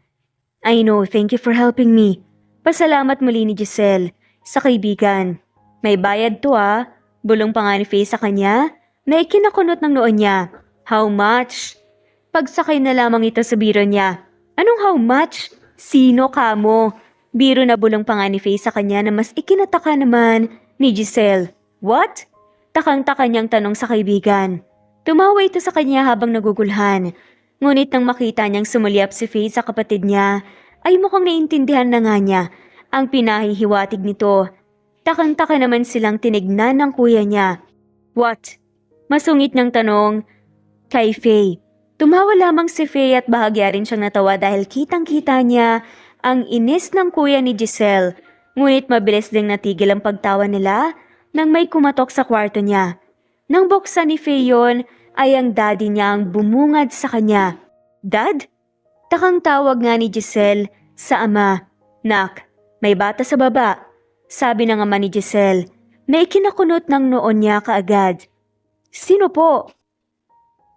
I know, thank you for helping me. Pasalamat muli ni Giselle sa kaibigan. May bayad to ah. Bulong pa nga ni Faye sa kanya na ikinakunot ng noon niya. How much? Pagsakay na lamang ito sa biro niya. Anong how much? Sino ka mo? Biro na bulong pa nga ni Faye sa kanya na mas ikinataka naman ni Giselle. What? Takang-taka niyang tanong sa kaibigan. Tumawa ito sa kanya habang nagugulhan. Ngunit nang makita niyang sumulyap si Faye sa kapatid niya, ay mukhang naintindihan na nga niya ang pinahihiwatig nito. Takang-taka naman silang tinignan ng kuya niya. What? Masungit niyang tanong kay Faye. Tumawa lamang si Faye at bahagya rin siyang natawa dahil kitang-kita niya ang inis ng kuya ni Giselle. Ngunit mabilis ding natigil ang pagtawa nila nang may kumatok sa kwarto niya. Nang buksan ni Faye yon, ay ang daddy niya ang bumungad sa kanya. Dad? Takang tawag nga ni Giselle sa ama. Nak, may bata sa baba. Sabi ng ama ni Giselle, na ikinakunot ng noon niya kaagad. Sino po?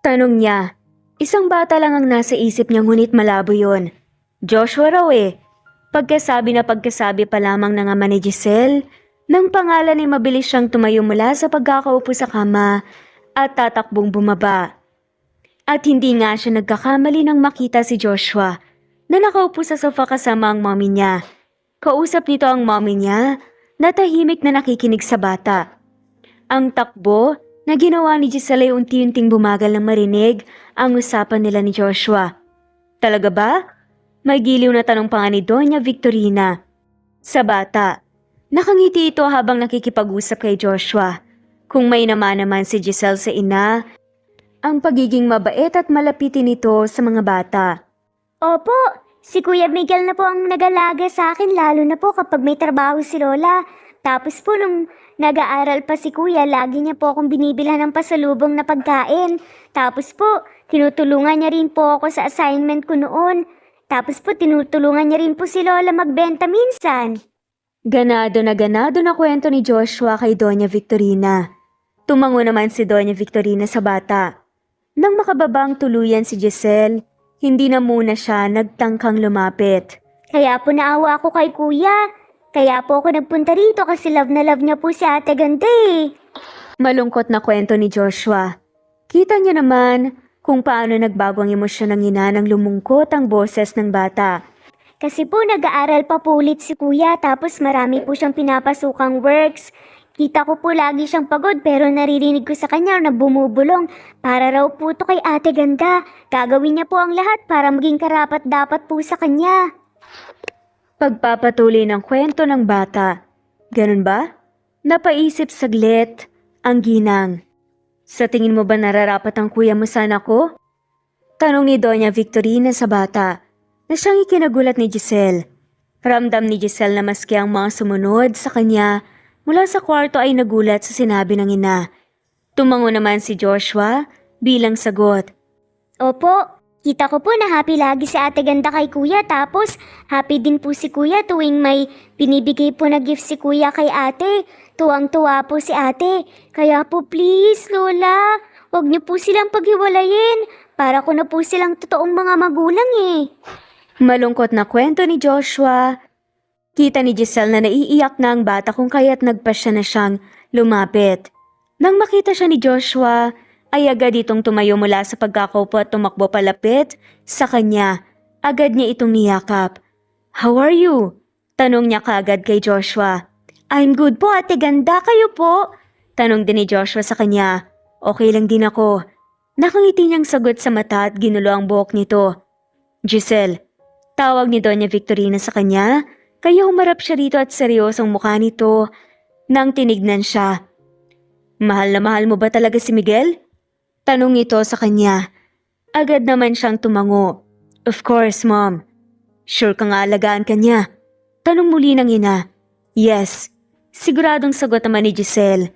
Tanong niya. Isang bata lang ang nasa isip niya ngunit malabo yon. Joshua raw eh. Pagkasabi pa lamang ng ama ni Giselle, nang pangalan ay mabilis siyang tumayo mula sa pagkakaupo sa kama at tatakbong bumaba. At hindi nga siya nagkakamali nang makita si Joshua na nakaupo sa sofa kasama ang mommy niya. Kausap nito ang mommy niya na tahimik na nakikinig sa bata. Ang takbo na ginawa ni Giselle ay unti-unting bumagal nang marinig ang usapan nila ni Joshua. Talaga ba? May giliw na tanong pa nga ni Doña Victorina. Sa bata, nakangiti ito habang nakikipag-usap kay Joshua. Kung may naman si Giselle sa ina, ang pagiging mabait at malapitin nito sa mga bata. Opo, si Kuya Miguel na po ang nag-alaga sa akin lalo na po kapag may trabaho si Lola. Tapos po nung nag-aaral pa si Kuya, lagi niya po akong binibilhan ng pasalubong na pagkain. Tapos po, tinutulungan niya rin po ako sa assignment ko noon. Tapos po, tinutulungan niya rin po si Lola magbenta minsan. Ganado na kwento ni Joshua kay Doña Victorina. Tumango naman si Doña Victorina sa bata. Nang makababang tuluyan si Giselle, hindi na muna siya nagtangkang lumapit. Kaya po naawa ako kay Kuya. Kaya po ako nagpunta rito kasi love na love niya po si Ate Ganda eh. Malungkot na kwento ni Joshua. Kita niya naman kung paano nagbago ang emosyon ng ina nang lumungkot ang boses ng bata. Kasi po nag-aaral pa po ulit si Kuya tapos marami po siyang pinapasukang works. Kita ko po lagi siyang pagod pero naririnig ko sa kanya na bumubulong para raw po to kay Ate Ganda. Gagawin niya po ang lahat para maging karapat-dapat po sa kanya. Pagpapatuloy ng kwento ng bata. Ganun ba? Napaisip saglit ang ginang. Sa tingin mo ba nararapat ang kuya mo sa anak ko? Tanong ni Doña Victorina sa bata na siyang ikinagulat ni Giselle. Ramdam ni Giselle na maski ang mga sumunod sa kanya mula sa kwarto ay nagulat sa sinabi ng ina. Tumango naman si Joshua bilang sagot. Opo, kita ko po na happy lagi si Ate Ganda kay Kuya tapos happy din po si Kuya tuwing may binibigay po na gift si Kuya kay Ate. Tuwang-tuwa po si Ate. Kaya po please Lola, huwag niyo po silang paghiwalayin. Para ko na po silang totoong mga magulang eh. Malungkot na kwento ni Joshua. Kita ni Giselle na naiiyak na ang bata kung kaya't nagpasya na siyang lumapit. Nang makita siya ni Joshua, ay agad itong tumayo mula sa pagkakaupo at tumakbo palapit sa kanya. Agad niya itong niyakap. How are you? Tanong niya kaagad kay Joshua. I'm good po Ate Ganda, kayo po? Tanong din ni Joshua sa kanya. Okay lang din ako. Nakangiti niyang sagot sa mata at ginulo ang buhok nito. Giselle, tawag ni Doña Victorina sa kanya. Kaya humarap siya rito at seryosong mukha nito nang tinignan siya. Mahal na mahal mo ba talaga si Miguel? Tanong nito sa kanya. Agad naman siyang tumango. Of course, Mom. Sure kang aalagaan ka niya? Tanong muli ng ina. Yes. Siguradong sagot naman ni Giselle.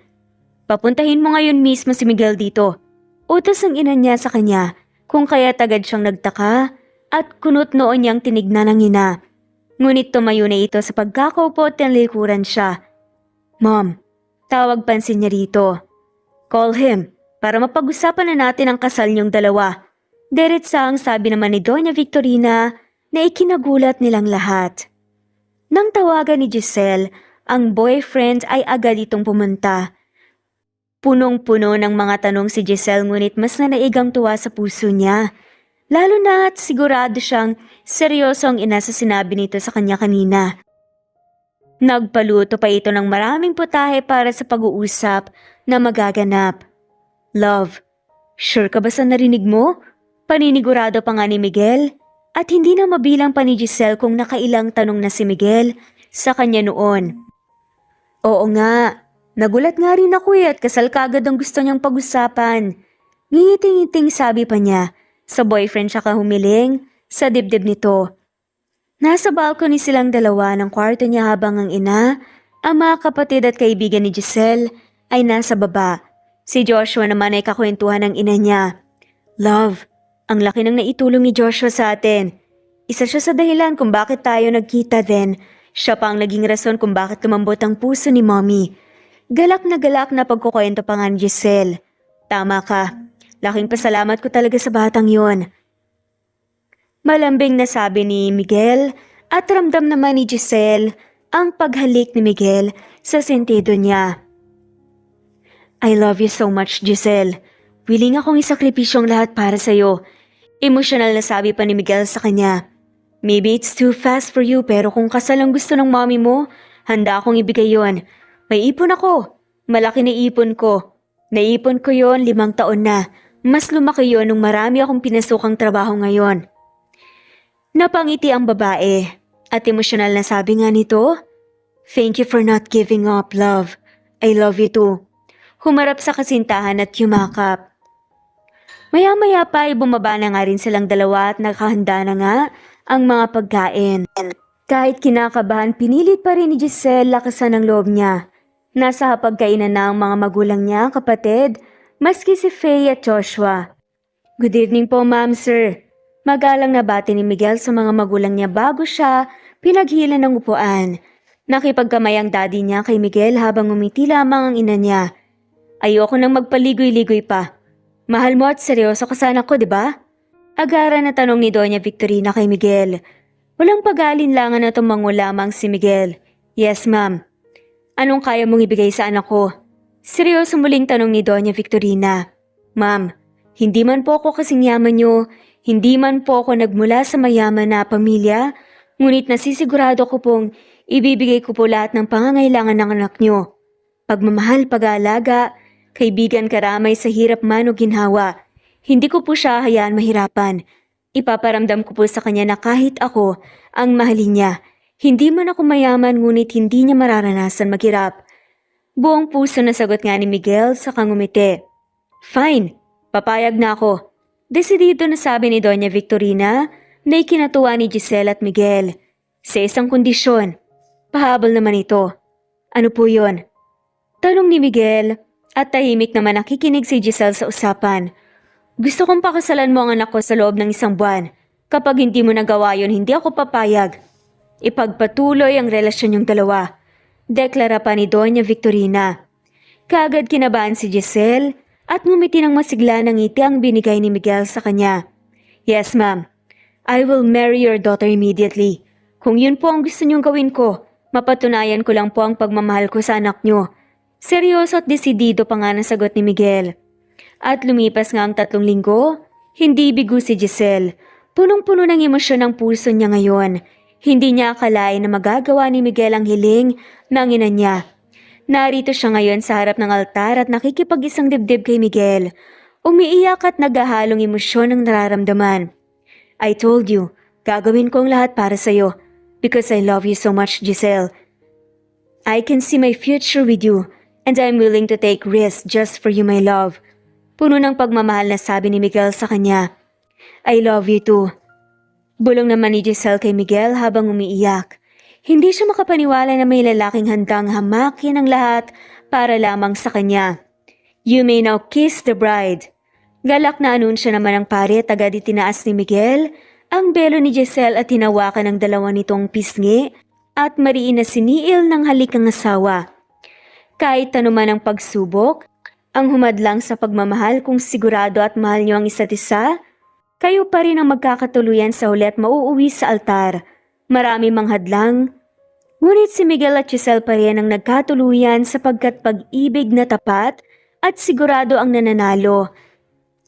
Papuntahin mo ngayon mismo si Miguel dito. Utos ang ina niya sa kanya kung kaya agad siyang nagtaka at kunot noon niyang tinignan ng ina. Ngunit tumayo na ito sa pagkakaupo at tinalikuran siya. Mom, tawag pansin niya rito. Call him para mapag-usapan na natin ang kasal niyong dalawa. Diretsang sabi naman ni Doña Victorina na ikinagulat nilang lahat. Nang tawagan ni Giselle, ang boyfriend ay agad itong pumunta. Punong-puno ng mga tanong si Giselle ngunit mas nanaigang tuwa sa puso niya. Lalo na at sigurado siyang seryoso ang ina sa sinabi nito sa kanya kanina. Nagpaluto pa ito ng maraming putahe para sa pag-uusap na magaganap. Love, sure ka ba sa narinig mo? Paninigurado pa nga ni Miguel at hindi na mabilang pa ni Giselle kung nakailang tanong na si Miguel sa kanya noon. Oo nga, nagulat nga rin ako at kasal kagad ang gusto niyang pag-usapan. Ngingiting-ngiting sabi pa niya. Sa boyfriend siya kahumiling, sa dibdib nito. Nasa balcony silang dalawa ng kwarto niya habang ang ina, ang mga kapatid at kaibigan ni Giselle ay nasa baba. Si Joshua naman ay kakwentuhan ng ina niya. Love, ang laki ng naitulong ni Joshua sa atin. Isa siya sa dahilan kung bakit tayo nagkita then. Siya pa ang naging rason kung bakit lumambot ang puso ni Mommy. Galak na pagkukwento pa nga ni Giselle. Tama ka. Laking pasalamat ko talaga sa batang yon. Malambing na sabi ni Miguel at ramdam naman ni Giselle ang paghalik ni Miguel sa sentido niya. I love you so much, Giselle. Willing akong isakripisyo ang lahat para sa'yo. Emosyonal na sabi pa ni Miguel sa kanya. Maybe it's too fast for you pero kung kasal ang gusto ng mommy mo, handa akong ibigay yon. May ipon ako. Malaki na ipon ko. Naipon ko yon 5 taon na. Mas lumaki yon nung marami akong pinasukang trabaho ngayon. Napangiti ang babae at emosyonal na sabi nga nito, "Thank you for not giving up, love. I love you too." Humarap sa kasintahan at yumakap. Maya-maya pa ay bumaba na nga rin silang dalawa at nakahanda na nga ang mga pagkain. Kahit kinakabahan, pinilit pa rin ni Giselle lakasan ang loob niya. Nasa hapagkainan na ang mga magulang niya, kapatid, maski si Faye at Joshua. "Good evening po, ma'am, sir." Magalang na bati ni Miguel sa mga magulang niya bago siya pinaghila ng upuan. Nakipagkamay ang daddy niya kay Miguel habang umiti lamang ang ina niya. "Ayoko nang magpaligoy-ligoy pa. Mahal mo at seryoso ka sa anak ko, di ba?" Agaran na tanong ni Doña Victorina kay Miguel. Walang pag-aalinlangan na tumango lamang si Miguel. "Yes, ma'am." "Anong kaya mong ibigay sa anak ko?" Seryoso muling tanong ni Doña Victorina. "Ma'am, hindi man po ako kasing yaman niyo, hindi man po ako nagmula sa mayaman na pamilya, ngunit nasisigurado ko pong ibibigay ko po lahat ng pangangailangan ng anak niyo. Pagmamahal, pag-aalaga, kaibigan, karamay sa hirap man o ginhawa. Hindi ko po siya hayaan mahirapan. Ipaparamdam ko po sa kanya na kahit ako ang mahalin niya. Hindi man ako mayaman ngunit hindi niya mararanasan maghirap." Buong puso na sagot nga ni Miguel sa kangumiti. "Fine, papayag na ako." Desidido na sabi ni Doña Victorina na ikinatuwa ni Giselle at Miguel. Sa isang kondisyon, pahabol naman ito. "Ano po yon?" Tanong ni Miguel at tahimik naman nakikinig si Giselle sa usapan. "Gusto kong pakasalan mo ang anak ko sa loob ng 1 buwan. Kapag hindi mo nagawa yon, hindi ako papayag. Ipagpatuloy ang relasyon niyong dalawa." Deklara pa ni Doña Victorina. Kaagad kinabahan si Giselle at ngumiti ng masigla ng ngiti ang binigay ni Miguel sa kanya. "Yes, ma'am. I will marry your daughter immediately. Kung yun po ang gusto niyong gawin ko, mapatunayan ko lang po ang pagmamahal ko sa anak niyo." Seryoso at desidido pa nga ng sagot ni Miguel. At lumipas nga ang 3 linggo, hindi bigo si Giselle. Punong-puno ng emosyon ang puso niya ngayon. Hindi niya akalain na magagawa ni Miguel ang hiling ng ina niya. Narito siya ngayon sa harap ng altar at nakikipag-isang dibdib kay Miguel. Umiiyak at naghahalong emosyon ang nararamdaman. "I told you, gagawin ko ang lahat para sa'yo. Because I love you so much, Giselle. I can see my future with you and I'm willing to take risks just for you, my love." Puno ng pagmamahal na sabi ni Miguel sa kanya. "I love you too." Bulong naman ni Giselle kay Miguel habang umiiyak. Hindi siya makapaniwala na may lalaking handang hamakin ang lahat para lamang sa kanya. "You may now kiss the bride." Galak na anunsyo naman ng pare at agad itinaas ni Miguel ang belo ni Giselle at hinawakan ng dalawa nitong pisngi at mariin na siniil ng halikang asawa. Kahit anuman ang pagsubok, ang humadlang sa pagmamahal kung sigurado at mahal niyo ang isa't isa, kayo pa rin ang magkakatuluyan sa huli at mauuwi sa altar. Marami mang hadlang, ngunit si Miguel at Giselle pa rin ang nagkatuluyan sapagkat pag-ibig na tapat at sigurado ang nananalo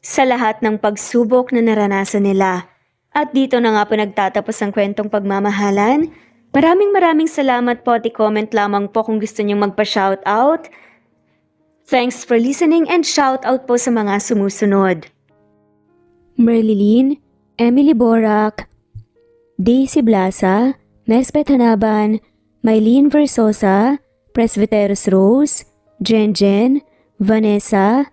sa lahat ng pagsubok na naranasan nila. At dito na nga po nagtatapos ang kwentong pagmamahalan. Maraming salamat po at i-comment lamang po kung gusto niyong magpa-shoutout. Thanks for listening and shoutout po sa mga sumusunod. Merlilyn, Emily Borac, Daisy Blasa, Nesbeth Hanaban, Mylene Versosa, Presbyteros Rose, Jen, Vanessa,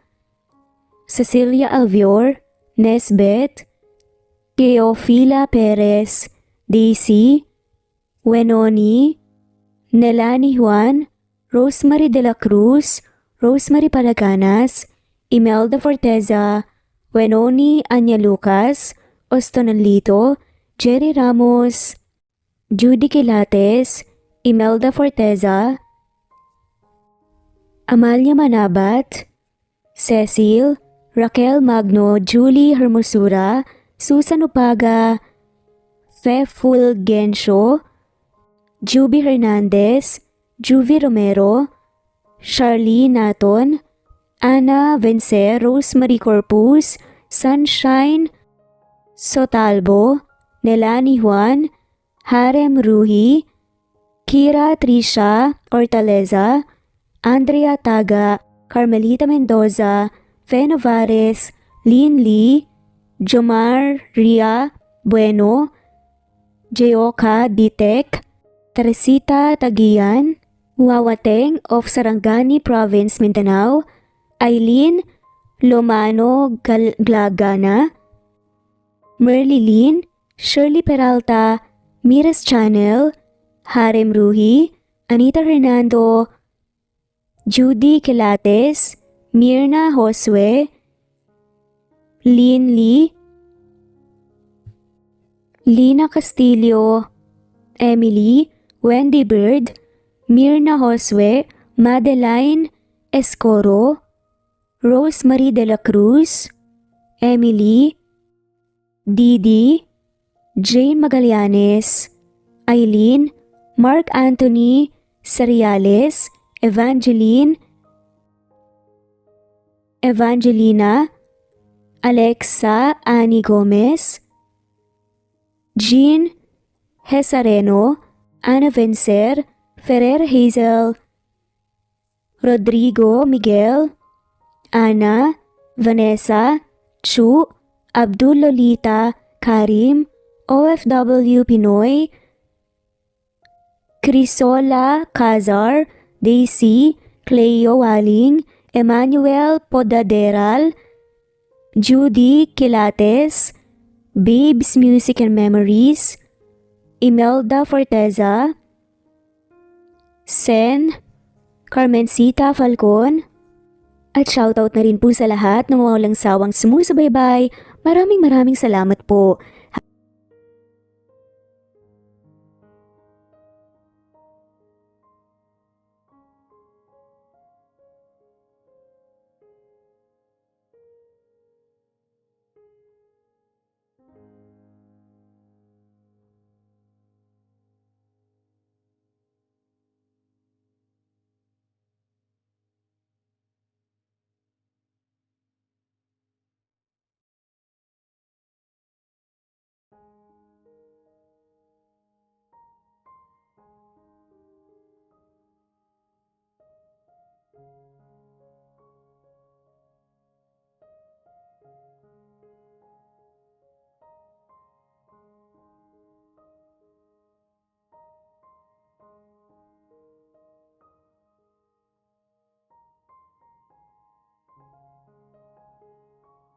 Cecilia Alvior, Nesbeth, Teofila Perez, Daisy, Wenoni, Nelani Juan, Rosemary de la Cruz, Rosemary Palaganas, Imelda Forteza, Wenoni Anya Lucas, Ostonalito, Jerry Ramos, Judy Quilates, Imelda Forteza, Amalia Manabat, Cecil, Raquel Magno, Julie Hermosura, Susan Upaga, Fe Fulgencio, Juby Hernandez, Juvie Romero, Charlene Naton, Ana Vencer, Rosemary Corpus, Sunshine Sotalbo, Nelani Juan, Harem Ruhi, Kira Trisha Ortaleza, Andrea Taga, Carmelita Mendoza, Fe Novares, Lynn Lee, Jomar Ria Bueno, Jeoka Ditek, Teresita Tagian, Wawateng of Sarangani Province, Mindanao, Eileen Lomano Glagana, Merlilyn, Shirley Peralta, Miras Channel, Harem Ruhi, Anita Hernando, Judy Quilates, Mirna Josue, Lynn Lee, Lina Castillo, Emily, Wendy Bird, Mirna Josue, Madeline Escoro, Rosemary de la Cruz, Emily, Didi, Jane Magallanes, Eileen, Mark Anthony Seriales, Evangelina, Alexa Annie Gomez, Jean Hesareno, Ana Vencer, Ferrer Hazel, Rodrigo Miguel, Ana, Vanessa, Chu, Abdul Lolita, Karim, OFW Pinoy, Crisola Cazar, Daisy, Cleo Waling, Emmanuel Podaderal, Judy Quilates, Babes Music and Memories, Imelda Forteza, Sen, Carmencita Falcon, at shoutout na rin po sa lahat ng walang sawang sumusubaybay. Maraming salamat po.